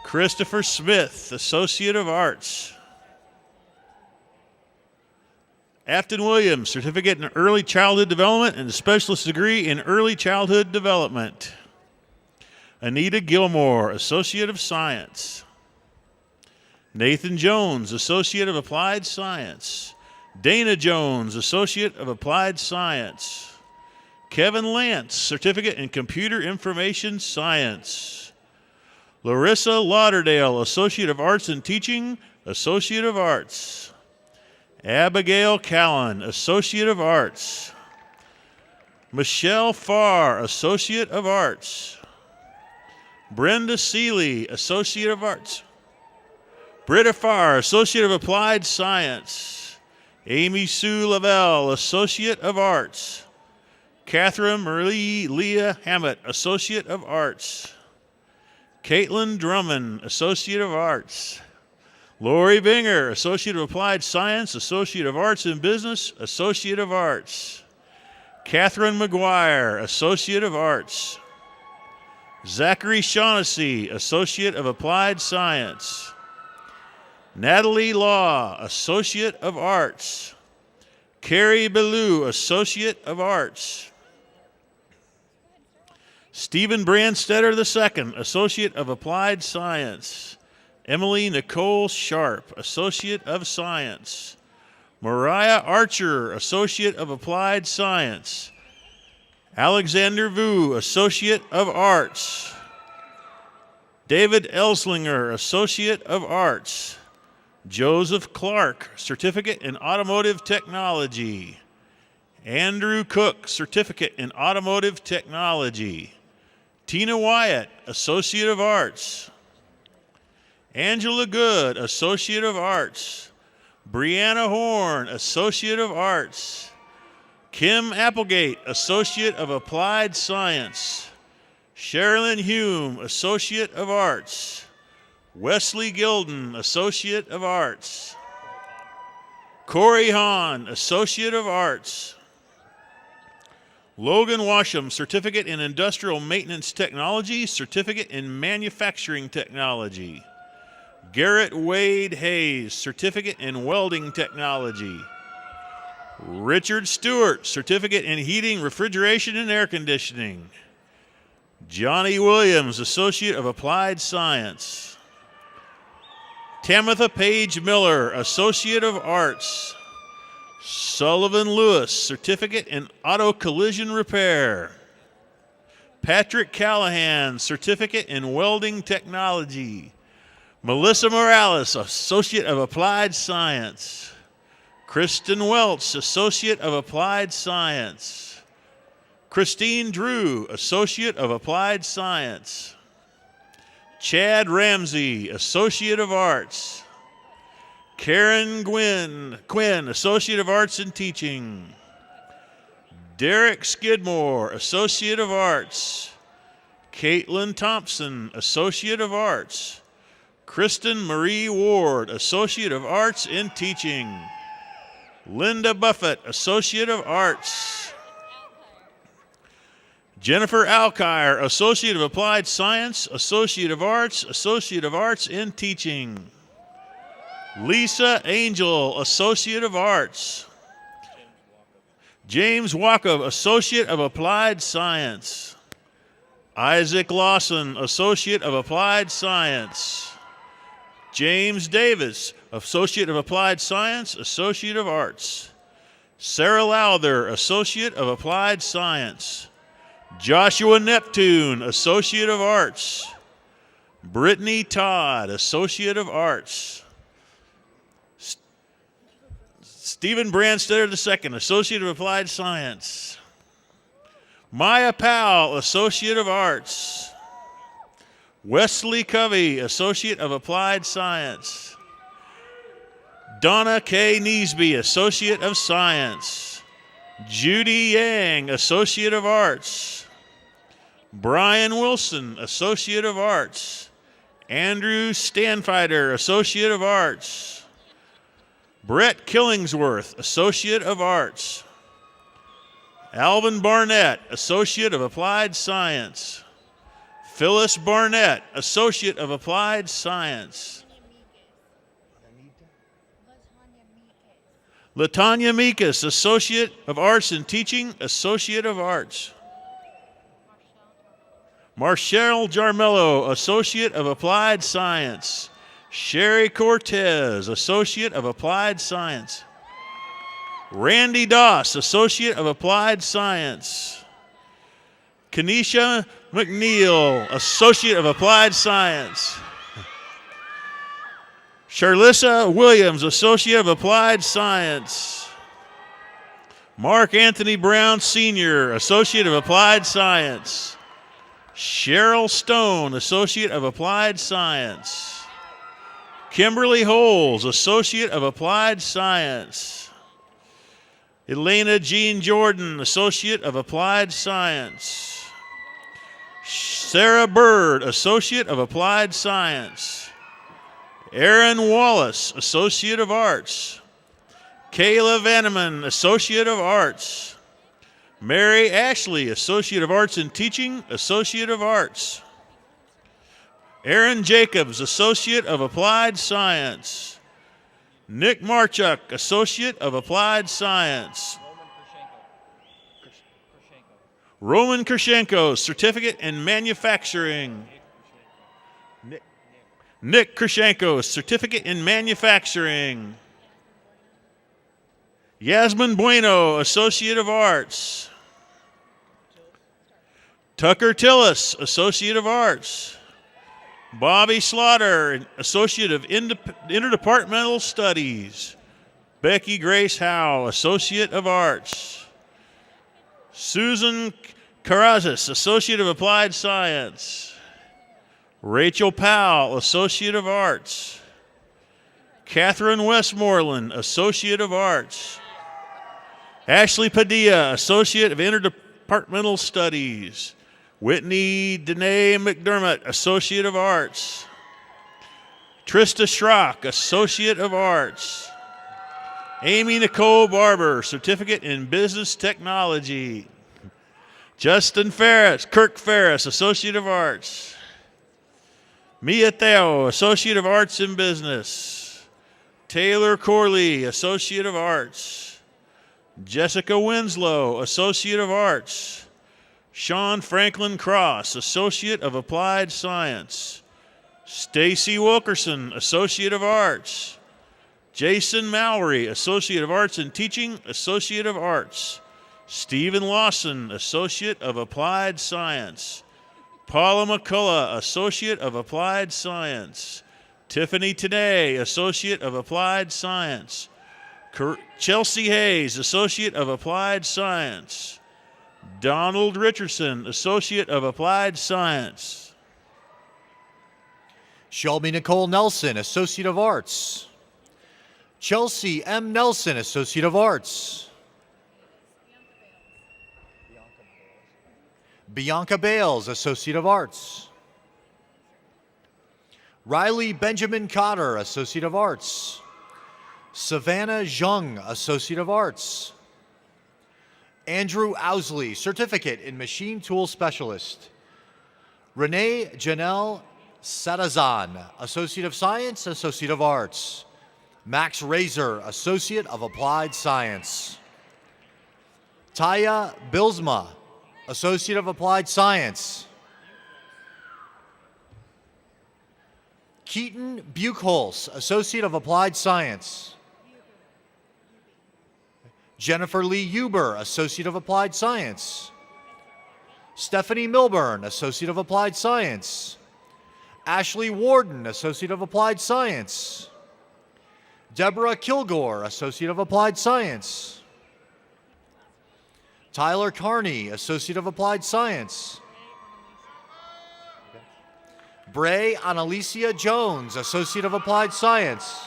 Christopher Smith, Associate of Arts. Afton Williams, Certificate in Early Childhood Development and Specialist Degree in Early Childhood Development. Anita Gilmore, Associate of Science. Nathan Jones, Associate of Applied Science. Dana Jones, Associate of Applied Science. Kevin Lance, Certificate in Computer Information Science. Larissa Lauderdale, Associate of Arts in Teaching, Associate of Arts. Abigail Callan, Associate of Arts. Michelle Farr, Associate of Arts. Brenda Seeley, Associate of Arts. Britta Farr, Associate of Applied Science. Amy Sue Lavelle, Associate of Arts. Catherine Marie Leah Hammett, Associate of Arts. Caitlin Drummond, Associate of Arts. Lori Binger, Associate of Applied Science, Associate of Arts in Business, Associate of Arts. Catherine McGuire, Associate of Arts. Zachary Shaughnessy, Associate of Applied Science. Natalie Law, Associate of Arts. Carrie Ballou, Associate of Arts. Stephen Brandstetter II, Associate of Applied Science. Emily Nicole Sharp, Associate of Science. Mariah Archer, Associate of Applied Science. Alexander Vu, Associate of Arts. David Elslinger, Associate of Arts. Joseph Clark, Certificate in Automotive Technology. Andrew Cook, Certificate in Automotive Technology. Tina Wyatt, Associate of Arts. Angela Good, Associate of Arts. Brianna Horn, Associate of Arts. Kim Applegate, Associate of Applied Science. Sherilyn Hume, Associate of Arts. Wesley Gilden, Associate of Arts. Corey Hahn, Associate of Arts. Logan Washam, Certificate in Industrial Maintenance Technology, Certificate in Manufacturing Technology. Garrett Wade Hayes, Certificate in Welding Technology. Richard Stewart, Certificate in Heating, Refrigeration, and Air Conditioning. Johnny Williams, Associate of Applied Science. Tamitha Page Miller, Associate of Arts. Sullivan Lewis, Certificate in Auto Collision Repair. Patrick Callahan, Certificate in Welding Technology. Melissa Morales, Associate of Applied Science. Kristen Welch, Associate of Applied Science. Christine Drew, Associate of Applied Science. Chad Ramsey, Associate of Arts. Karen Quinn, Associate of Arts in Teaching. Derek Skidmore, Associate of Arts. Caitlin Thompson, Associate of Arts. Kristen Marie Ward, Associate of Arts in Teaching. Linda Buffett, Associate of Arts. Jennifer Alkire, Associate of Applied Science, Associate of Arts in Teaching. Lisa Angel, Associate of Arts. James Wakov, Associate of Applied Science. Isaac Lawson, Associate of Applied Science. James Davis, Associate of Applied Science, Associate of Arts. Sarah Lowther, Associate of Applied Science. Joshua Neptune, Associate of Arts. Brittany Todd, Associate of Arts. Stephen Brandstetter II, Associate of Applied Science. Maya Powell, Associate of Arts. Wesley Covey, Associate of Applied Science. Donna K. Neesby, Associate of Science. Judy Yang, Associate of Arts. Brian Wilson, Associate of Arts. Andrew Stanfighter, Associate of Arts. Brett Killingsworth, Associate of Arts. Alvin Barnett, Associate of Applied Science. Phyllis Barnett, Associate of Applied Science. Latanya Mikas, Associate of Arts in Teaching, Associate of Arts. Marshall Jarmello, Associate of Applied Science. Sherry Cortez, Associate of Applied Science. Randy Doss, Associate of Applied Science. Kenesha McNeil, Associate of Applied Science. Charlissa Williams, Associate of Applied Science. Mark Anthony Brown, Sr., Associate of Applied Science. Cheryl Stone, Associate of Applied Science. Kimberly Holes, Associate of Applied Science. Elena Jean Jordan, Associate of Applied Science. Sarah Bird, Associate of Applied Science. Aaron Wallace, Associate of Arts. Kayla Vanneman, Associate of Arts. Mary Ashley, Associate of Arts in Teaching, Associate of Arts. Aaron Jacobs, Associate of Applied Science. Nick Marchuk, Associate of Applied Science. Roman Krishenko, Certificate in Manufacturing. Nick Krishenko, Certificate in Manufacturing. Yasmin Bueno, Associate of Arts. Tucker Tillis, Associate of Arts. Bobby Slaughter, Associate of Interdepartmental Studies. Becky Grace Howe, Associate of Arts. Susan Carrazas, Associate of Applied Science. Rachel Powell, Associate of Arts. Catherine Westmoreland, Associate of Arts. Ashley Padilla, Associate of Interdepartmental Studies. Whitney Danae McDermott, Associate of Arts. Trista Schrock, Associate of Arts. Amy Nicole Barber, Certificate in Business Technology. Justin Ferris, Kirk Ferris, Associate of Arts. Mia Theo, Associate of Arts in Business. Taylor Corley, Associate of Arts. Jessica Winslow, Associate of Arts. Sean Franklin Cross, Associate of Applied Science. Stacy Wilkerson, Associate of Arts. Jason Mallory, Associate of Arts in Teaching, Associate of Arts. Stephen Lawson, Associate of Applied Science. Paula McCullough, Associate of Applied Science. Tiffany Today, Associate of Applied Science. Chelsea Hayes, Associate of Applied Science. Donald Richardson, Associate of Applied Science. Shelby Nicole Nelson, Associate of Arts. Chelsea M. Nelson, Associate of Arts. Bianca Bales, Associate of Arts. Riley Benjamin Cotter, Associate of Arts. Savannah Zhang, Associate of Arts. Andrew Owsley, Certificate in Machine Tool Specialist. Renee Janelle Sadazan, Associate of Science, Associate of Arts. Max Razor, Associate of Applied Science. Taya Bilsma, Associate of Applied Science. Keaton Buchholz, Associate of Applied Science. Jennifer Lee Huber, Associate of Applied Science. Stephanie Milburn, Associate of Applied Science. Ashley Warden, Associate of Applied Science. Deborah Kilgore, Associate of Applied Science. Tyler Carney, Associate of Applied Science. Bray Annalicia Jones, Associate of Applied Science.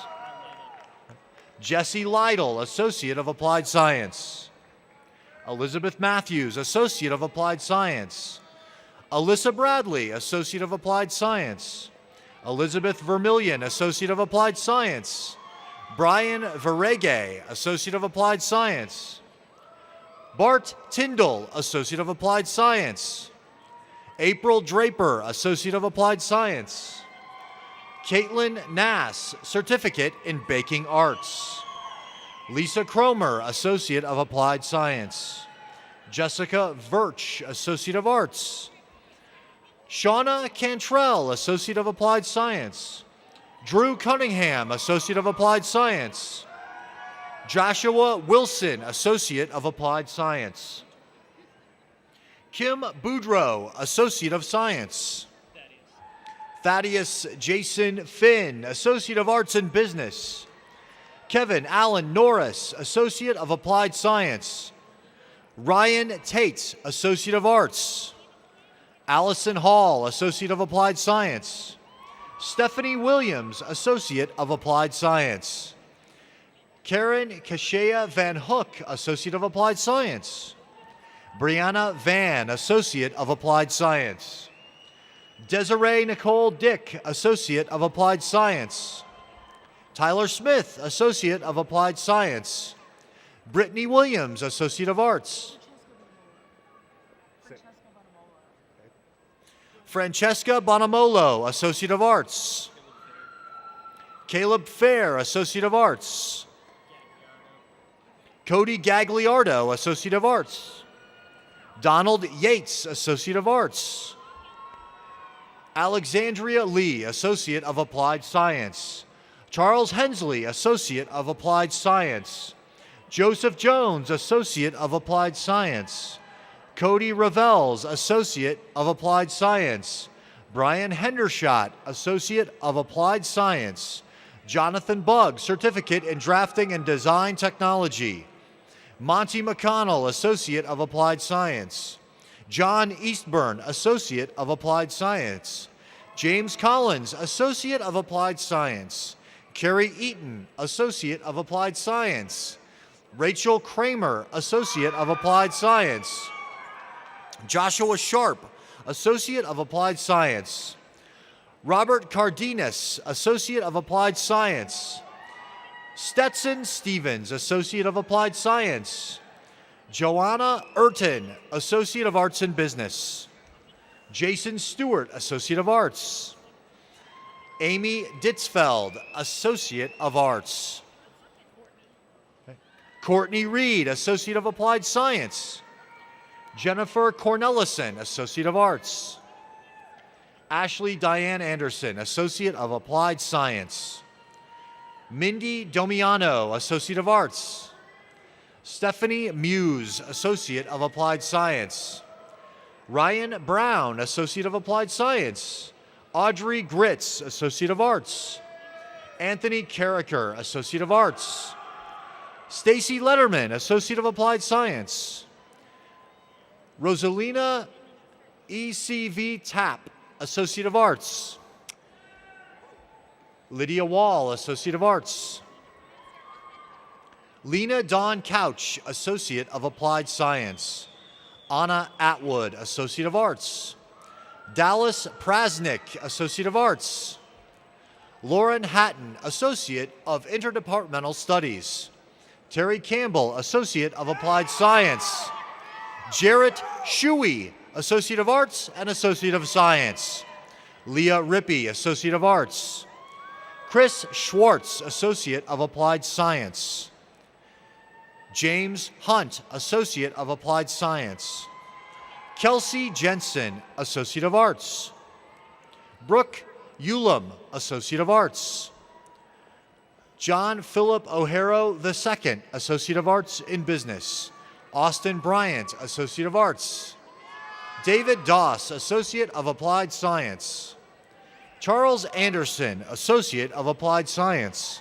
Jesse Lytle, Associate of Applied Science. Elizabeth Matthews, Associate of Applied Science. Alyssa Bradley, Associate of Applied Science. Elizabeth Vermillion, Associate of Applied Science. Brian Verege, Associate of Applied Science. Bart Tyndall, Associate of Applied Science. April Draper, Associate of Applied Science. Caitlin Nass, Certificate in Baking Arts. Lisa Cromer, Associate of Applied Science. Jessica Virch, Associate of Arts. Shauna Cantrell, Associate of Applied Science. Drew Cunningham, Associate of Applied Science. Joshua Wilson, Associate of Applied Science. Kim Boudreau, Associate of Science. Thaddeus Jason Finn, Associate of Arts and Business. Kevin Allen Norris, Associate of Applied Science. Ryan Tate, Associate of Arts. Allison Hall, Associate of Applied Science. Stephanie Williams, Associate of Applied Science. Karen Kashea Van Hook, Associate of Applied Science. Brianna Van, Associate of Applied Science. Desiree Nicole Dick, Associate of Applied Science. Tyler Smith, Associate of Applied Science. Brittany Williams, Associate of Arts. Francesca Bonamolo, Associate of Arts. Caleb Fair, Associate of Arts. Cody Gagliardo, Associate of Arts. Donald Yates, Associate of Arts. Alexandria Lee, Associate of Applied Science. Charles Hensley, Associate of Applied Science. Joseph Jones, Associate of Applied Science. Cody Revels, Associate of Applied Science. Brian Hendershot, Associate of Applied Science. Jonathan Bugg, Certificate in Drafting and Design Technology. Monty McConnell, Associate of Applied Science. John Eastburn, Associate of Applied Science. James Collins, Associate of Applied Science. Carrie Eaton, Associate of Applied Science. Rachel Kramer, Associate of Applied Science. Joshua Sharp, Associate of Applied Science. Robert Cardenas, Associate of Applied Science. Stetson Stevens, Associate of Applied Science. Joanna Urton, Associate of Arts and Business. Jason Stewart, Associate of Arts. Amy Ditzfeld, Associate of Arts. Courtney Reed, Associate of Applied Science. Jennifer Cornelison, Associate of Arts. Ashley Diane Anderson, Associate of Applied Science. Mindy Domiano, Associate of Arts. Stephanie Muse, Associate of Applied Science. Ryan Brown, Associate of Applied Science. Audrey Gritz, Associate of Arts. Anthony Carricker, Associate of Arts. Stacy Letterman, Associate of Applied Science. Rosalina ECV Tapp, Associate of Arts. Lydia Wall, Associate of Arts. Lena Dawn Couch, Associate of Applied Science. Anna Atwood, Associate of Arts. Dallas Prasnick, Associate of Arts. Lauren Hatton, Associate of Interdepartmental Studies. Terry Campbell, Associate of Applied Science. Jarrett Shuey, Associate of Arts and Associate of Science. Leah Rippey, Associate of Arts. Chris Schwartz, Associate of Applied Science. James Hunt, Associate of Applied Science. Kelsey Jensen, Associate of Arts. Brooke Ulam, Associate of Arts. John Philip O'Hara II, Associate of Arts in Business. Austin Bryant, Associate of Arts. David Doss, Associate of Applied Science. Charles Anderson, Associate of Applied Science.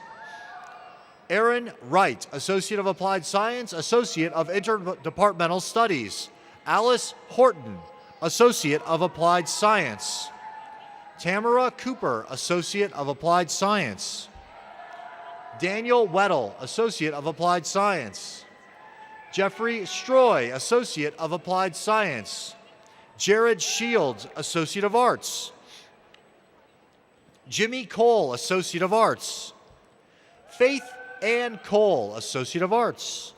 Aaron Wright, Associate of Applied Science, Associate of Interdepartmental Studies. Alice Horton, Associate of Applied Science. Tamara Cooper, Associate of Applied Science. Daniel Weddle, Associate of Applied Science. Jeffrey Stroy, Associate of Applied Science. Jared Shields, Associate of Arts. Jimmy Cole, Associate of Arts. Faith Ann Cole, Associate of Arts.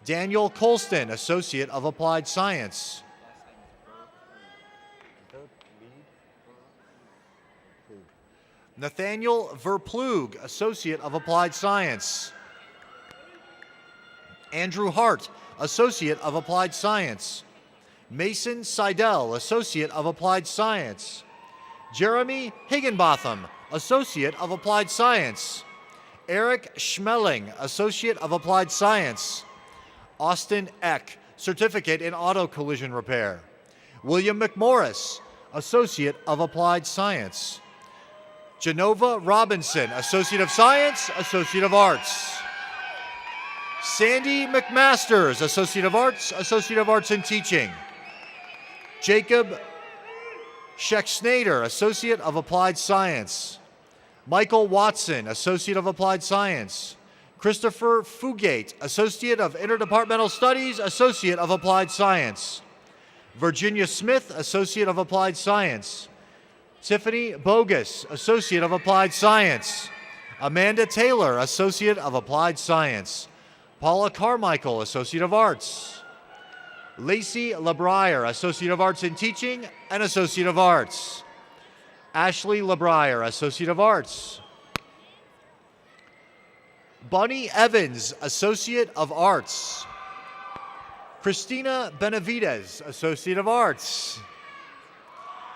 Daniel Colston, Associate of Applied Science. Nathaniel Verplug, Associate of Applied Science. Andrew Hart, Associate of Applied Science. Mason Seidel, Associate of Applied Science. Jeremy Higginbotham, Associate of Applied Science. Eric Schmeling, Associate of Applied Science. Austin Eck, Certificate in Auto Collision Repair. William McMorris, Associate of Applied Science. Genova Robinson, Associate of Science, Associate of Arts. Sandy McMasters, Associate of Arts in Teaching. Jacob Scheck-Snader, Associate of Applied Science. Michael Watson, Associate of Applied Science. Christopher Fugate, Associate of Interdepartmental Studies, Associate of Applied Science. Virginia Smith, Associate of Applied Science. Tiffany Bogus, Associate of Applied Science. Amanda Taylor, Associate of Applied Science. Paula Carmichael, Associate of Arts. Lacey LeBrier, Associate of Arts in Teaching and Associate of Arts. Ashley LeBrier, Associate of Arts. Bunny Evans, Associate of Arts. Christina Benavides, Associate of Arts.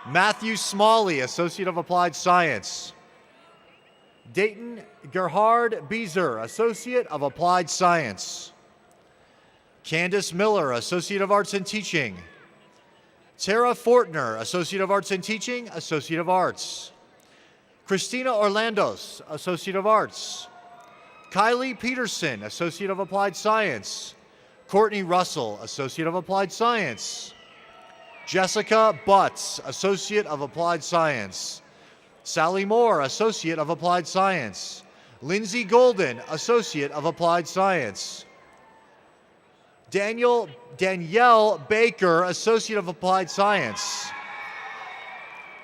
Matthew Smalley, Associate of Applied Science. Dayton Gerhard Beezer, Associate of Applied Science. Candace Miller, Associate of Arts in Teaching. Tara Fortner, Associate of Arts in Teaching, Associate of Arts. Christina Orlandos, Associate of Arts. Kylie Peterson, Associate of Applied Science. Courtney Russell, Associate of Applied Science. Jessica Butts, Associate of Applied Science. Sally Moore, Associate of Applied Science. Lindsay Golden, Associate of Applied Science. Danielle Baker, Associate of Applied Science.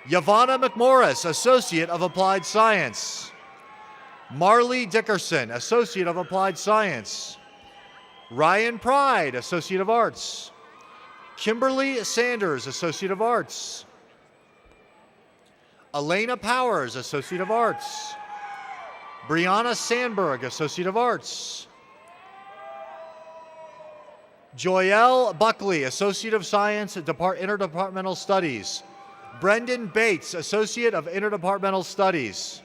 Yvonne McMorris, Associate of Applied Science. Marley Dickerson, Associate of Applied Science. Ryan Pride, Associate of Arts. Kimberly Sanders, Associate of Arts. Elena Powers, Associate of Arts. Brianna Sandberg, Associate of Arts. Joelle Buckley, Associate of Science, Interdepartmental Studies. Brendan Bates, Associate of Interdepartmental Studies.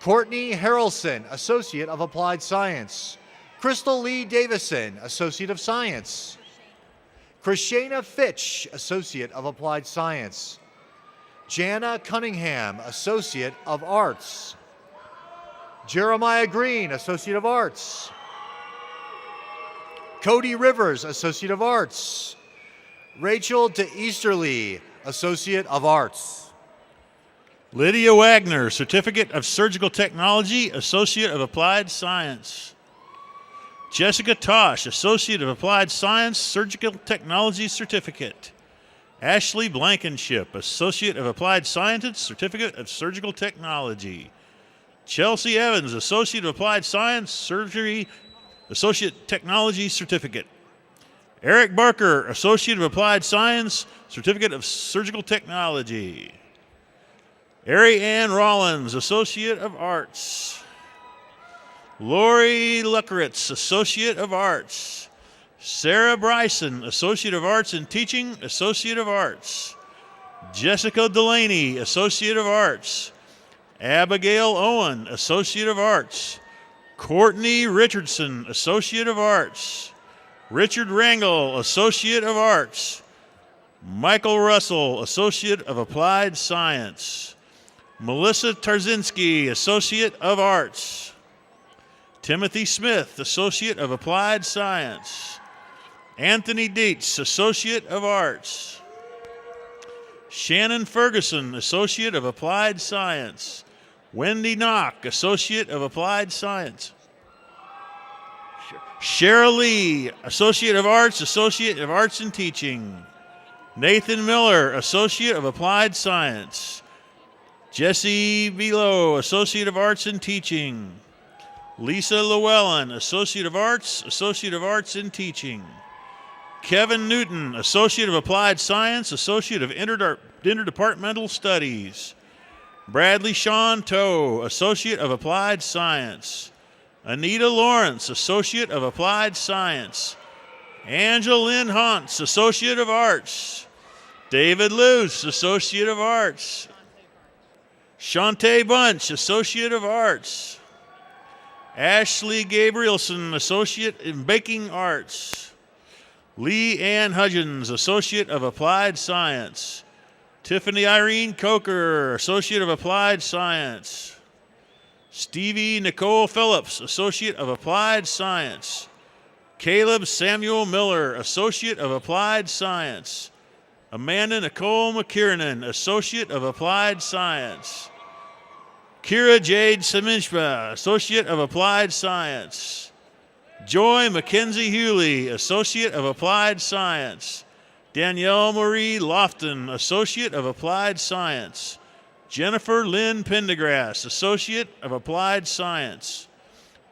Courtney Harrelson, Associate of Applied Science. Crystal Lee Davison, Associate of Science. Krishana Fitch, Associate of Applied Science. Jana Cunningham, Associate of Arts. Jeremiah Green, Associate of Arts. Cody Rivers, Associate of Arts. Rachel De Easterly, Associate of Arts. Lydia Wagner, Certificate of Surgical Technology, Associate of Applied Science. Jessica Tosh, Associate of Applied Science, Surgical Technology Certificate. Ashley Blankenship, Associate of Applied Sciences, Certificate of Surgical Technology. Chelsea Evans, Associate of Applied Science, Surgery, Associate Technology Certificate. Eric Barker, Associate of Applied Science, Certificate of Surgical Technology. Ari Ann Rollins, Associate of Arts. Lori Luckeritz, Associate of Arts. Sarah Bryson, Associate of Arts in Teaching, Associate of Arts. Jessica Delaney, Associate of Arts. Abigail Owen, Associate of Arts. Courtney Richardson, Associate of Arts. Richard Rangel, Associate of Arts. Michael Russell, Associate of Applied Science. Melissa Tarzinski, Associate of Arts. Timothy Smith, Associate of Applied Science. Anthony Dietz, Associate of Arts. Shannon Ferguson, Associate of Applied Science. Wendy Knock, Associate of Applied Science. Cheryl Lee, Associate of Arts in Teaching. Nathan Miller, Associate of Applied Science. Jesse Velo, Associate of Arts in Teaching. Lisa Llewellyn, Associate of Arts in Teaching. Kevin Newton, Associate of Applied Science, Associate of Interdepartmental Studies. Bradley Sean Toe, Associate of Applied Science. Anita Lawrence, Associate of Applied Science. Angela Lynn Hantz, Associate of Arts. David Luce, Associate of Arts. Shantae Bunch, Associate of Arts. Ashley Gabrielson, Associate in Baking Arts. Lee Ann Hudgens, Associate of Applied Science. Tiffany Irene Coker, Associate of Applied Science. Stevie Nicole Phillips, Associate of Applied Science. Caleb Samuel Miller, Associate of Applied Science. Amanda Nicole McKiernan, Associate of Applied Science. Kira Jade Seminchba, Associate of Applied Science. Joy Mackenzie Hewley, Associate of Applied Science. Danielle Marie Lofton, Associate of Applied Science. Jennifer Lynn Pendergrass, Associate of Applied Science.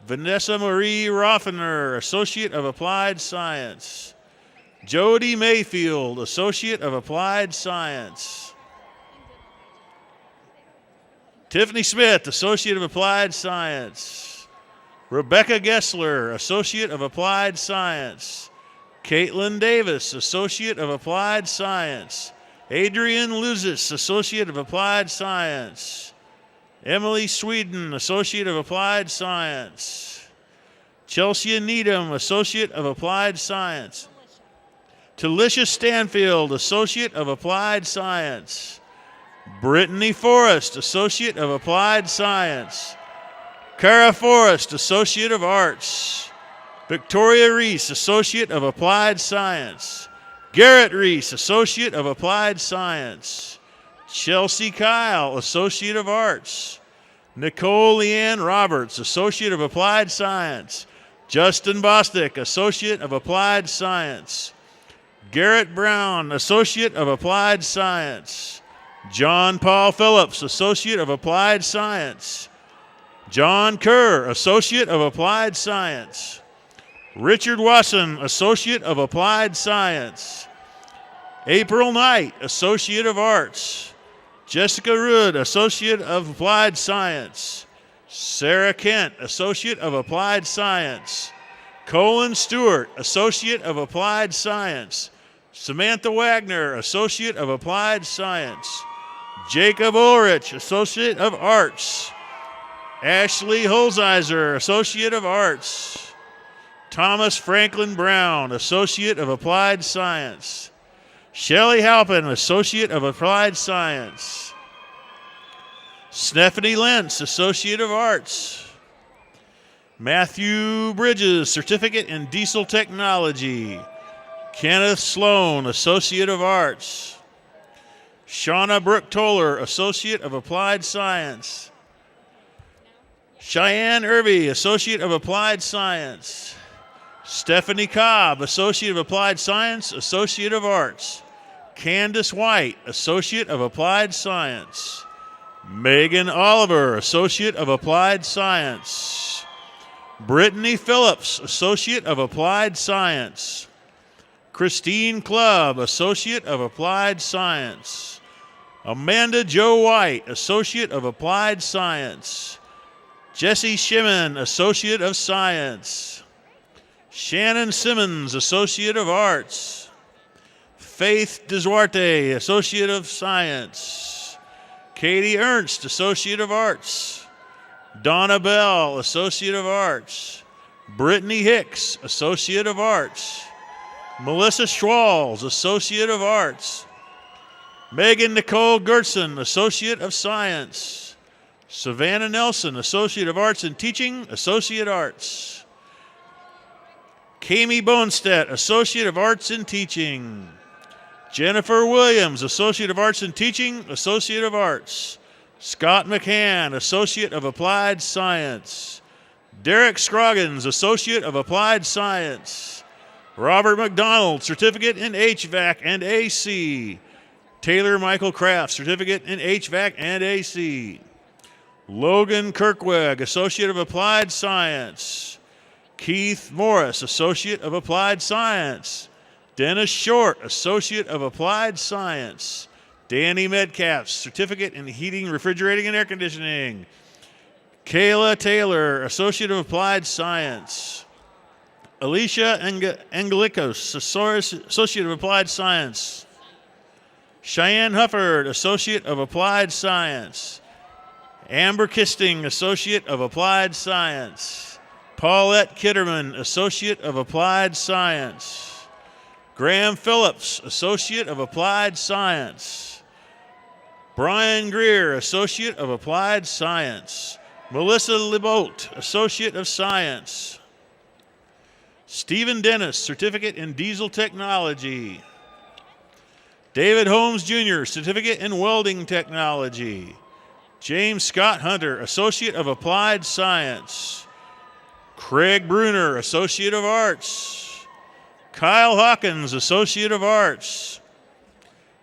Vanessa Marie Roffener, Associate of Applied Science. Jody Mayfield, Associate of Applied Science. Tiffany Smith, Associate of Applied Science. Rebecca Gessler, Associate of Applied Science. Caitlin Davis, Associate of Applied Science. Adrian Luzis, Associate of Applied Science. Emily Sweden, Associate of Applied Science. Chelsea Needham, Associate of Applied Science. Talisha Stanfield, Associate of Applied Science. Brittany Forrest, Associate of Applied Science. Kara Forrest, Associate of Arts. Victoria Reese, Associate of Applied Science. Garrett Reese, Associate of Applied Science. Chelsea Kyle, Associate of Arts. Nicole Leanne Roberts, Associate of Applied Science. Justin Bostic, Associate of Applied Science. Garrett Brown, Associate of Applied Science. John Paul Phillips, Associate of Applied Science. John Kerr, Associate of Applied Science. Richard Wasson, Associate of Applied Science. April Knight, Associate of Arts. Jessica Rood, Associate of Applied Science. Sarah Kent, Associate of Applied Science. Colin Stewart, Associate of Applied Science. Samantha Wagner, Associate of Applied Science. Jacob Ulrich, Associate of Arts. Ashley Holzheiser, Associate of Arts. Thomas Franklin Brown, Associate of Applied Science. Shelley Halpin, Associate of Applied Science. Stephanie Lentz, Associate of Arts. Matthew Bridges, Certificate in Diesel Technology. Kenneth Sloan, Associate of Arts. Shauna Brooke Toller, Associate of Applied Science. Cheyenne Irby, Associate of Applied Science. Stephanie Cobb, Associate of Applied Science, Associate of Arts. Candace White, Associate of Applied Science. Megan Oliver, Associate of Applied Science. Brittany Phillips, Associate of Applied Science. Christine Clubb, Associate of Applied Science. Amanda Jo White, Associate of Applied Science. Jesse Shimon, Associate of Science. Shannon Simmons, Associate of Arts. Faith Desuarte, Associate of Science. Katie Ernst, Associate of Arts. Donna Bell, Associate of Arts. Brittany Hicks, Associate of Arts. Melissa Schwalls, Associate of Arts. Megan Nicole Gertson, Associate of Science. Savannah Nelson, Associate of Arts in Teaching, Associate Arts. Kami Bonestedt, Associate of Arts in Teaching. Jennifer Williams, Associate of Arts in Teaching, Associate of Arts. Scott McCann, Associate of Applied Science. Derek Scroggins, Associate of Applied Science. Robert McDonald, Certificate in HVAC and AC. Taylor Michael Kraft, Certificate in HVAC and AC. Logan Kirkweg, Associate of Applied Science. Keith Morris, Associate of Applied Science. Dennis Short, Associate of Applied Science. Danny Metcalf, Certificate in Heating, Refrigerating, and Air Conditioning. Kayla Taylor, Associate of Applied Science. Alicia Angelikos, Associate of Applied Science. Cheyenne Hufford, Associate of Applied Science. Amber Kisting, Associate of Applied Science. Paulette Kitterman, Associate of Applied Science. Graham Phillips, Associate of Applied Science. Brian Greer, Associate of Applied Science. Melissa Libolt, Associate of Science. Stephen Dennis, Certificate in Diesel Technology. David Holmes Jr., Certificate in Welding Technology. James Scott Hunter, Associate of Applied Science. Craig Bruner, Associate of Arts. Kyle Hawkins, Associate of Arts.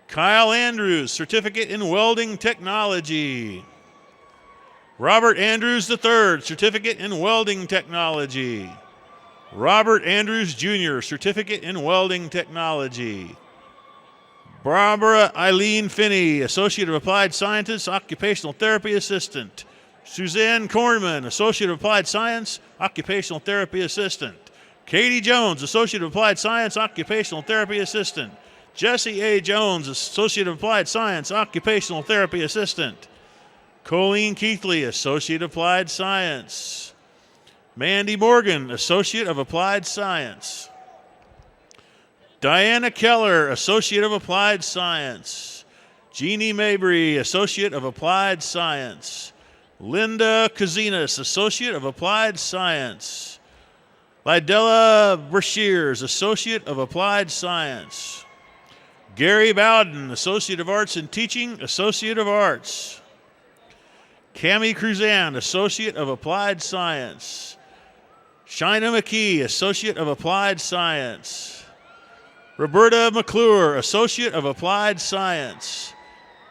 Kyle Andrews, Certificate in Welding Technology. Robert Andrews III, Certificate in Welding Technology. Robert Andrews Jr., Certificate in Welding Technology. Barbara Eileen Finney, Associate of Applied Scientist, Occupational Therapy Assistant. Suzanne Kornman, Associate of Applied Science, Occupational Therapy Assistant. Katie Jones, Associate of Applied Science, Occupational Therapy Assistant. Jesse A. Jones, Associate of Applied Science, Occupational Therapy Assistant. Colleen Keithley, Associate of Applied Science. Mandy Morgan, Associate of Applied Science. Diana Keller, Associate of Applied Science. Jeannie Mabry, Associate of Applied Science. Linda Kazinas, Associate of Applied Science. Lydella Brashears, Associate of Applied Science. Gary Bowden, Associate of Arts in Teaching, Associate of Arts. Cami Cruzan, Associate of Applied Science. Shina McKee, Associate of Applied Science. Roberta McClure, Associate of Applied Science.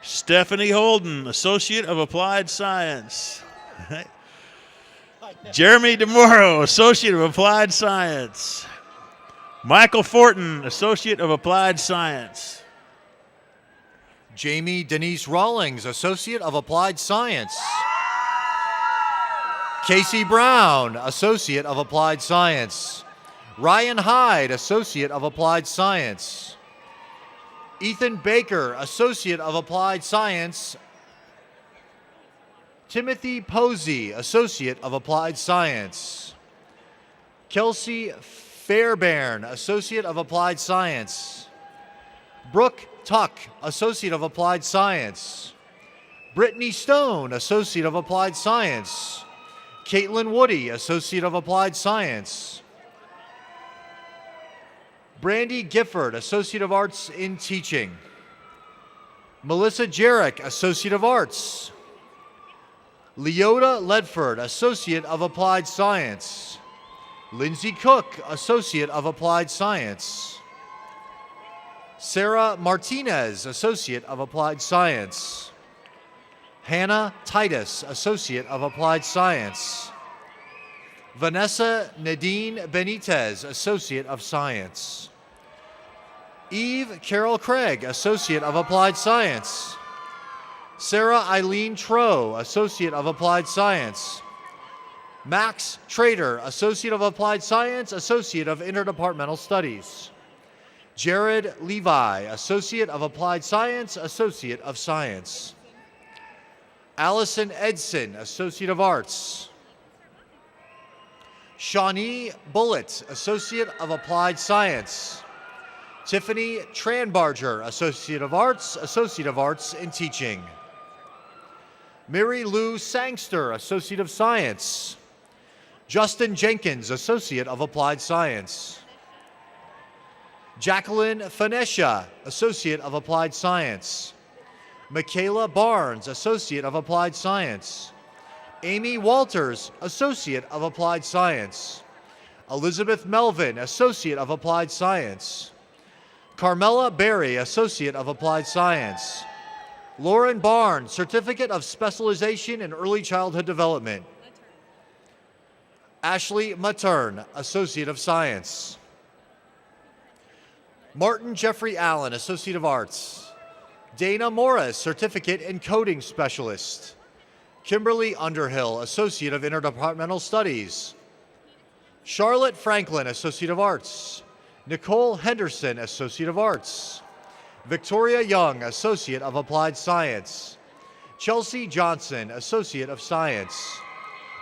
Stephanie Holden, Associate of Applied Science. Jeremy DeMoro, Associate of Applied Science. Michael Fortin, Associate of Applied Science. Jamie Denise Rawlings, Associate of Applied Science. Casey Brown, Associate of Applied Science. Ryan Hyde, Associate of Applied Science. Ethan Baker, Associate of Applied Science. Timothy Posey, Associate of Applied Science. Kelsey Fairbairn, Associate of Applied Science. Brooke Tuck, Associate of Applied Science. Brittany Stone, Associate of Applied Science. Caitlin Woody, Associate of Applied Science. Brandy Gifford, Associate of Arts in Teaching. Melissa Jarek, Associate of Arts. Leota Ledford, Associate of Applied Science. Lindsay Cook, Associate of Applied Science. Sarah Martinez, Associate of Applied Science. Hannah Titus, Associate of Applied Science. Vanessa Nadine Benitez, Associate of Science. Eve Carol Craig, Associate of Applied Science. Sarah Eileen Tro, Associate of Applied Science. Max Trader, Associate of Applied Science, Associate of Interdepartmental Studies. Jared Levi, Associate of Applied Science, Associate of Science. Allison Edson, Associate of Arts. Shawnee Bullitt, Associate of Applied Science. Tiffany Tranbarger, Associate of Arts in Teaching. Mary Lou Sangster, Associate of Science. Justin Jenkins, Associate of Applied Science. Jacqueline Phanesha, Associate of Applied Science. Michaela Barnes, Associate of Applied Science. Amy Walters, Associate of Applied Science. Elizabeth Melvin, Associate of Applied Science. Carmela Berry, Associate of Applied Science. Lauren Barnes, Certificate of Specialization in Early Childhood Development. Ashley Matern, Associate of Science. Martin Jeffrey Allen, Associate of Arts. Dana Morris, Certificate in Coding Specialist. Kimberly Underhill, Associate of Interdepartmental Studies. Charlotte Franklin, Associate of Arts. Nicole Henderson, Associate of Arts. Victoria Young, Associate of Applied Science. Chelsea Johnson, Associate of Science.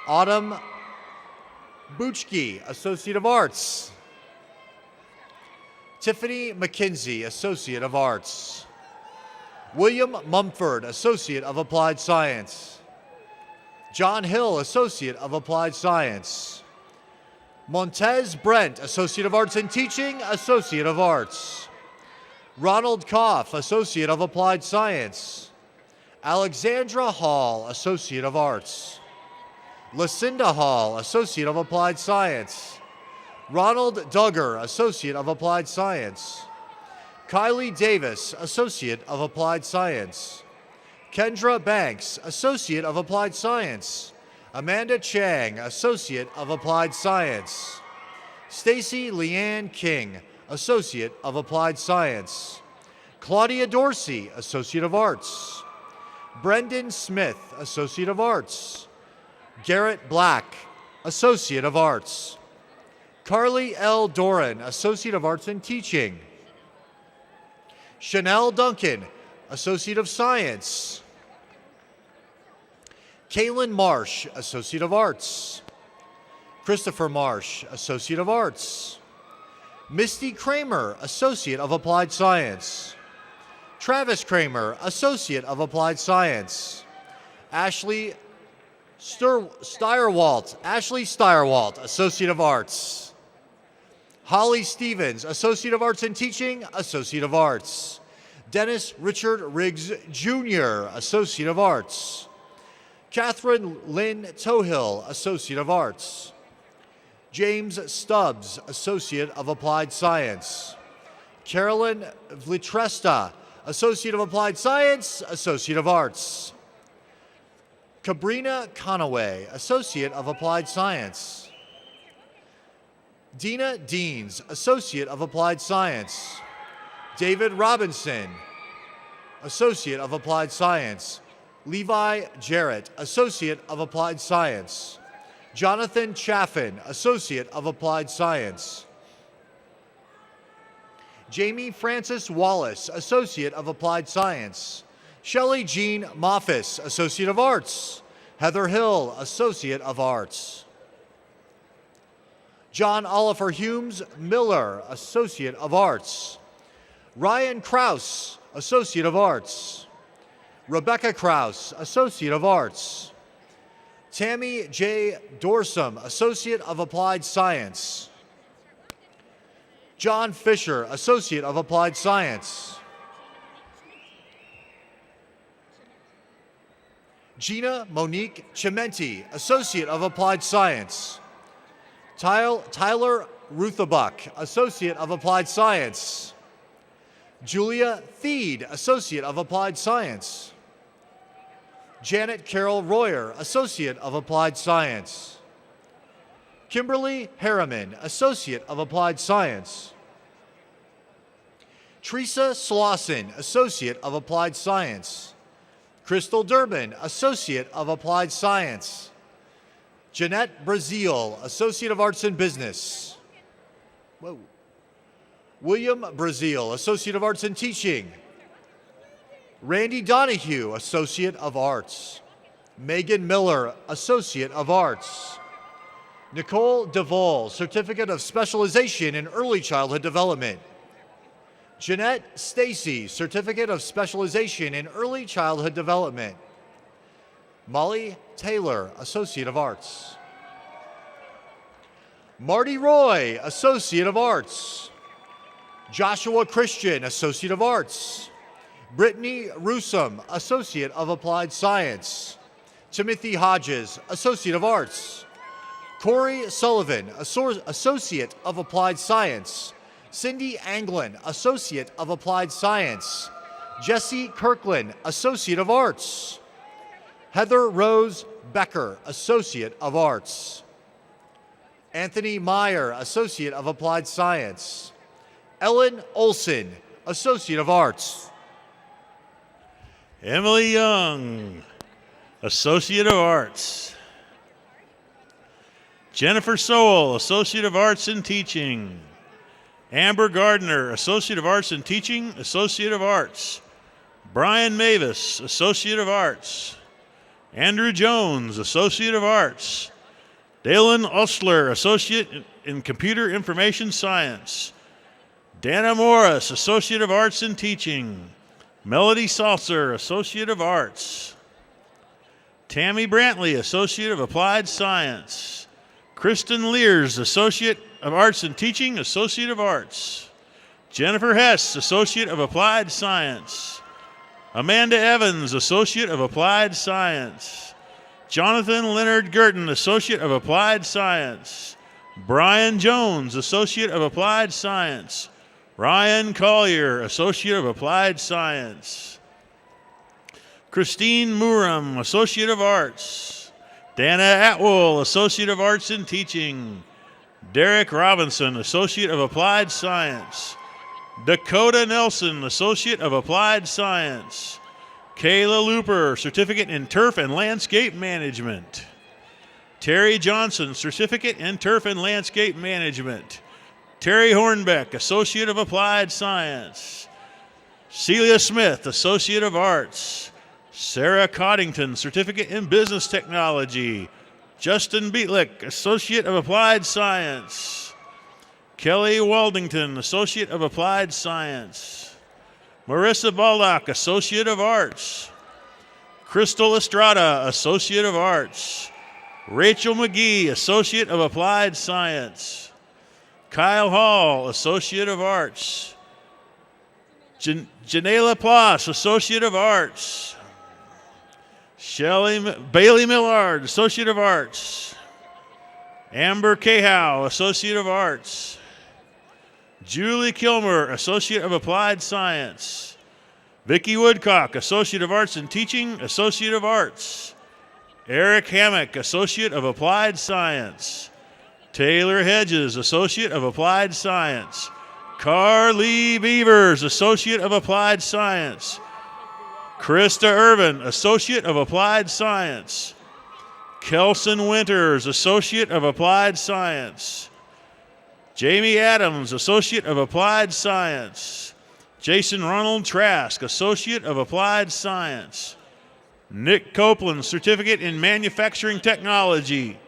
Autumn Buchke, Associate of Arts. Tiffany McKinsey, Associate of Arts. William Mumford, Associate of Applied Science. John Hill, Associate of Applied Science. Montez Brent, Associate of Arts in Teaching, Associate of Arts. Ronald Koff, Associate of Applied Science. Alexandra Hall, Associate of Arts. Lucinda Hall, Associate of Applied Science. Ronald Duggar, Associate of Applied Science. Kylie Davis, Associate of Applied Science. Kendra Banks, Associate of Applied Science. Amanda Chang, Associate of Applied Science. Stacy Leanne King, Associate of Applied Science. Claudia Dorsey, Associate of Arts. Brendan Smith, Associate of Arts. Garrett Black, Associate of Arts. Carly L. Doran, Associate of Arts in Teaching. Chanel Duncan, Associate of Science. Kaylin Marsh, Associate of Arts. Christopher Marsh, Associate of Arts. Misty Kramer, Associate of Applied Science. Travis Kramer, Associate of Applied Science. Ashley Steyerwalt, Associate of Arts. Holly Stevens, Associate of Arts in Teaching, Associate of Arts. Dennis Richard Riggs, Jr., Associate of Arts. Catherine Lynn Tohill, Associate of Arts. James Stubbs, Associate of Applied Science. Carolyn Vlitresta, Associate of Applied Science, Associate of Arts. Cabrina Conaway, Associate of Applied Science. Dina Deans, Associate of Applied Science. David Robinson, Associate of Applied Science. Levi Jarrett, Associate of Applied Science. Jonathan Chaffin, Associate of Applied Science. Jamie Francis Wallace, Associate of Applied Science. Shelley Jean Moffis, Associate of Arts. Heather Hill, Associate of Arts. John Oliver Humes Miller, Associate of Arts. Ryan Kraus, Associate of Arts. Rebecca Kraus, Associate of Arts. Tammy J. Dorsum, Associate of Applied Science. John Fisher, Associate of Applied Science. Gina Monique Chimenti, Associate of Applied Science. Tyler Ruthabuck, Associate of Applied Science. Julia Theed, Associate of Applied Science. Janet Carol Royer, Associate of Applied Science. Kimberly Harriman, Associate of Applied Science. Teresa Slauson, Associate of Applied Science. Crystal Durbin, Associate of Applied Science. Jeanette Brazil, Associate of Arts in Business. Whoa. William Brazil, Associate of Arts in Teaching. Randy Donahue, Associate of Arts. Megan Miller, Associate of Arts. Nicole DeVol, Certificate of Specialization in Early Childhood Development. Jeanette Stacy, Certificate of Specialization in Early Childhood Development. Molly Taylor, Associate of Arts. Marty Roy, Associate of Arts. Joshua Christian, Associate of Arts. Brittany Rusum, Associate of Applied Science. Timothy Hodges, Associate of Arts. Corey Sullivan, Associate of Applied Science. Cindy Anglin, Associate of Applied Science. Jesse Kirkland, Associate of Arts. Heather Rose Becker, Associate of Arts. Anthony Meyer, Associate of Applied Science. Ellen Olson, Associate of Arts. Emily Young, Associate of Arts. Jennifer Sowell, Associate of Arts in Teaching. Amber Gardner, Associate of Arts in Teaching, Associate of Arts. Brian Mavis, Associate of Arts. Andrew Jones, Associate of Arts. Dalen Osler, Associate in Computer Information Science. Dana Morris, Associate of Arts in Teaching. Melody Salser, Associate of Arts. Tammy Brantley, Associate of Applied Science. Kristen Lears, Associate of Arts in Teaching, Associate of Arts. Jennifer Hess, Associate of Applied Science. Amanda Evans, Associate of Applied Science. Jonathan Leonard Gurton, Associate of Applied Science. Brian Jones, Associate of Applied Science. Ryan Collier, Associate of Applied Science. Christine Muram, Associate of Arts. Dana Atwell, Associate of Arts in Teaching. Derek Robinson, Associate of Applied Science. Dakota Nelson, Associate of Applied Science. Kayla Looper, Certificate in Turf and Landscape Management. Terry Johnson, Certificate in Turf and Landscape Management. Terry Hornbeck, Associate of Applied Science. Celia Smith, Associate of Arts. Sarah Coddington, Certificate in Business Technology. Justin Beatlick, Associate of Applied Science. Kelly Waldington, Associate of Applied Science. Marissa Baldock, Associate of Arts. Crystal Estrada, Associate of Arts. Rachel McGee, Associate of Applied Science. Kyle Hall, Associate of Arts. Janela Ploss, Associate of Arts. Bailey Millard, Associate of Arts. Amber Cahow, Associate of Arts. Julie Kilmer, Associate of Applied Science. Vicki Woodcock, Associate of Arts in Teaching, Associate of Arts. Eric Hammock, Associate of Applied Science. Taylor Hedges, Associate of Applied Science. Carly Beavers, Associate of Applied Science. Krista Irvin, Associate of Applied Science. Kelson Winters, Associate of Applied Science. Jamie Adams, Associate of Applied Science. Jason Ronald Trask, Associate of Applied Science. Nick Copeland, Certificate in Manufacturing Technology.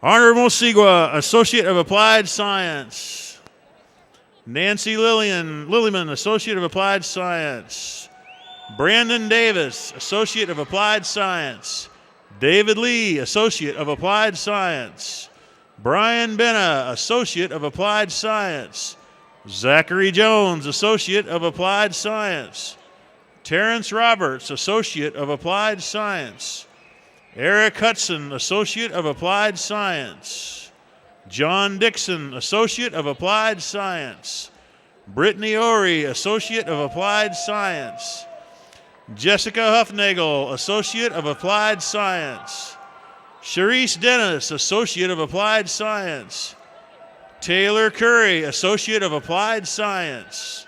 Arnold Mosigua, Associate of Applied Science. Nancy Lilliman, Associate of Applied Science. Brandon Davis, Associate of Applied Science. David Lee, Associate of Applied Science. Brian Benna, Associate of Applied Science. Zachary Jones, Associate of Applied Science. Terrence Roberts, Associate of Applied Science. Eric Hudson, Associate of Applied Science. John Dixon, Associate of Applied Science. Brittany Ori, Associate of Applied Science. Jessica Huffnagel, Associate of Applied Science. Sharice Dennis, Associate of Applied Science. Taylor Curry, Associate of Applied Science.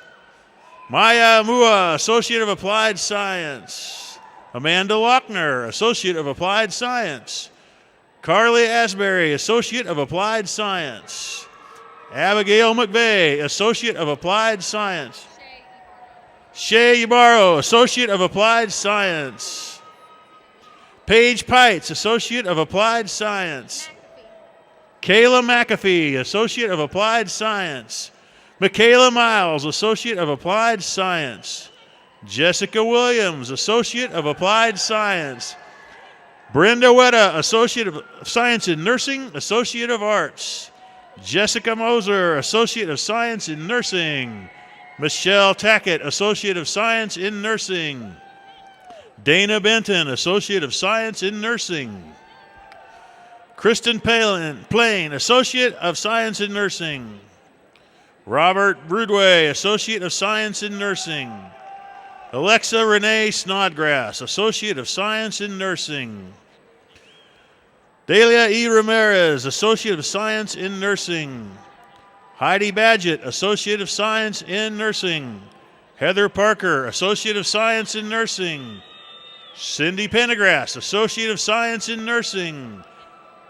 Maya Mua, Associate of Applied Science. Amanda Lochner, Associate of Applied Science. Carly Asbury, Associate of Applied Science. Abigail McVeigh, Associate of Applied Science. Shay Ybarro, Associate of Applied Science. Paige Pites, Associate of Applied Science. Kayla McAfee, Associate of Applied Science. Michaela Miles, Associate of Applied Science. Jessica Williams, Associate of Applied Science. Brenda Wetta, Associate of Science in Nursing, Associate of Arts. Jessica Moser, Associate of Science in Nursing. Michelle Tackett, Associate of Science in Nursing. Dana Benton, Associate of Science in Nursing. Kristen Plain, Associate of Science in Nursing. Robert Broodway, Associate of Science in Nursing. Alexa Renee Snodgrass, Associate of Science in Nursing. Delia E. Ramirez, Associate of Science in Nursing. Heidi Badgett, Associate of Science in Nursing. Heather Parker, Associate of Science in Nursing. Cindy Pendergrass, Associate of Science in Nursing.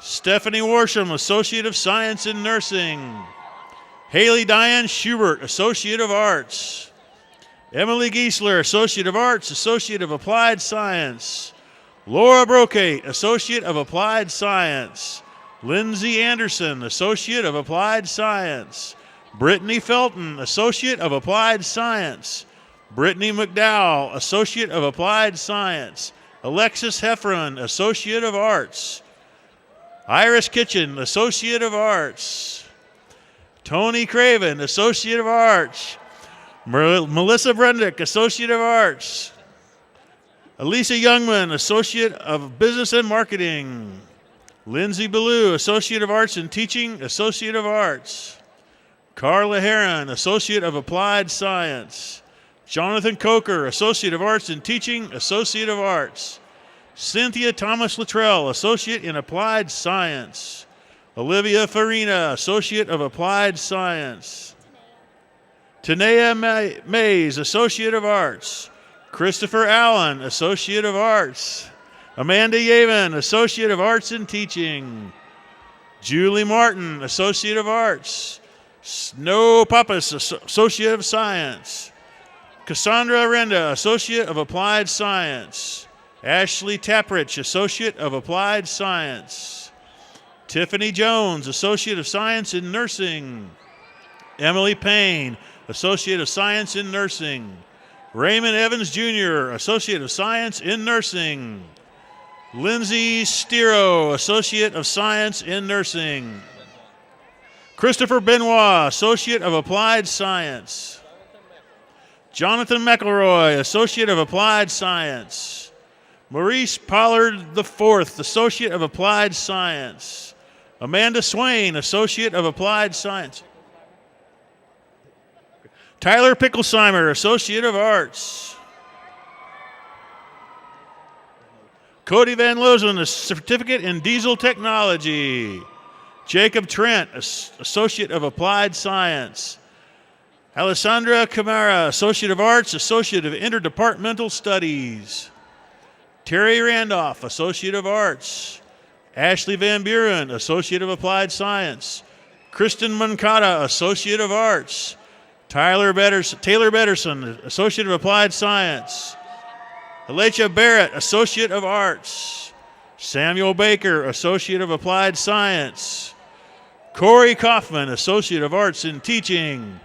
Stephanie Warsham, Associate of Science in Nursing. Haley Diane Schubert, Associate of Arts. Emily Giesler, Associate of Arts, Associate of Applied Science. Laura Brocate, Associate of Applied Science. Lindsay Anderson, Associate of Applied Science. Brittany Felton, Associate of Applied Science. Brittany McDowell, Associate of Applied Science. Alexis Heffron, Associate of Arts. Iris Kitchen, Associate of Arts. Tony Craven, Associate of Arts. Melissa Brundick, Associate of Arts. Elisa Youngman, Associate of Business and Marketing. Lindsay Ballou, Associate of Arts in Teaching, Associate of Arts. Carla Heron, Associate of Applied Science. Jonathan Coker, Associate of Arts in Teaching, Associate of Arts. Cynthia Thomas Luttrell, Associate in Applied Science. Olivia Farina, Associate of Applied Science. Tanea Mays, Associate of Arts. Christopher Allen, Associate of Arts. Amanda Yavin, Associate of Arts in Teaching. Julie Martin, Associate of Arts. Snow Pappas, Associate of Science. Cassandra Arenda, Associate of Applied Science. Ashley Taprich, Associate of Applied Science. Tiffany Jones, Associate of Science in Nursing. Emily Payne, Associate of Science in Nursing. Raymond Evans Jr., Associate of Science in Nursing. Lindsay Stiro, Associate of Science in Nursing. Christopher Benoit, Associate of Applied Science. Jonathan McElroy, Associate of Applied Science. Maurice Pollard IV, Associate of Applied Science. Amanda Swain, Associate of Applied Science. Tyler Picklesheimer, Associate of Arts. Cody Van Lozen, a Certificate in Diesel Technology. Jacob Trent, Associate of Applied Science. Alessandra Camara, Associate of Arts, Associate of Interdepartmental Studies. Terry Randolph, Associate of Arts. Ashley Van Buren, Associate of Applied Science. Kristen Mancata, Associate of Arts. Taylor Betterson, Associate of Applied Science. Alecha Barrett, Associate of Arts. Samuel Baker, Associate of Applied Science. Corey Kaufman, Associate of Arts in Teaching.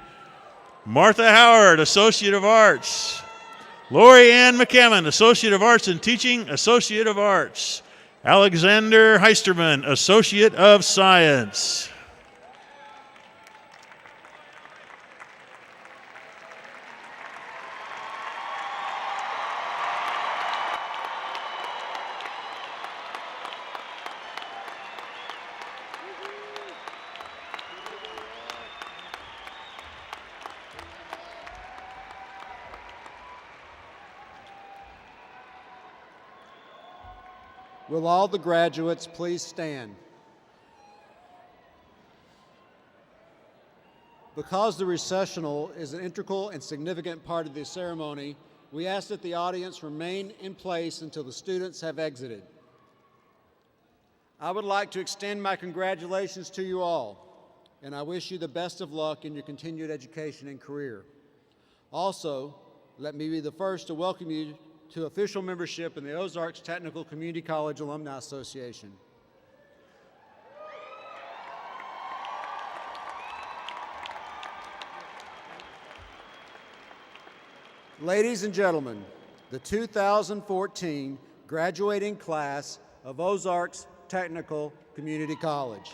Martha Howard, Associate of Arts. Lori Ann McCammon, Associate of Arts in Teaching, Associate of Arts. Alexander Heisterman, Associate of Science. Will all the graduates please stand? Because the recessional is an integral and significant part of the ceremony, we ask that the audience remain in place until the students have exited. I would like to extend my congratulations to you all, and I wish you the best of luck in your continued education and career. Also, let me be the first to welcome you to official membership in the Ozarks Technical Community College Alumni Association. Ladies and gentlemen, the 2014 graduating class of Ozarks Technical Community College.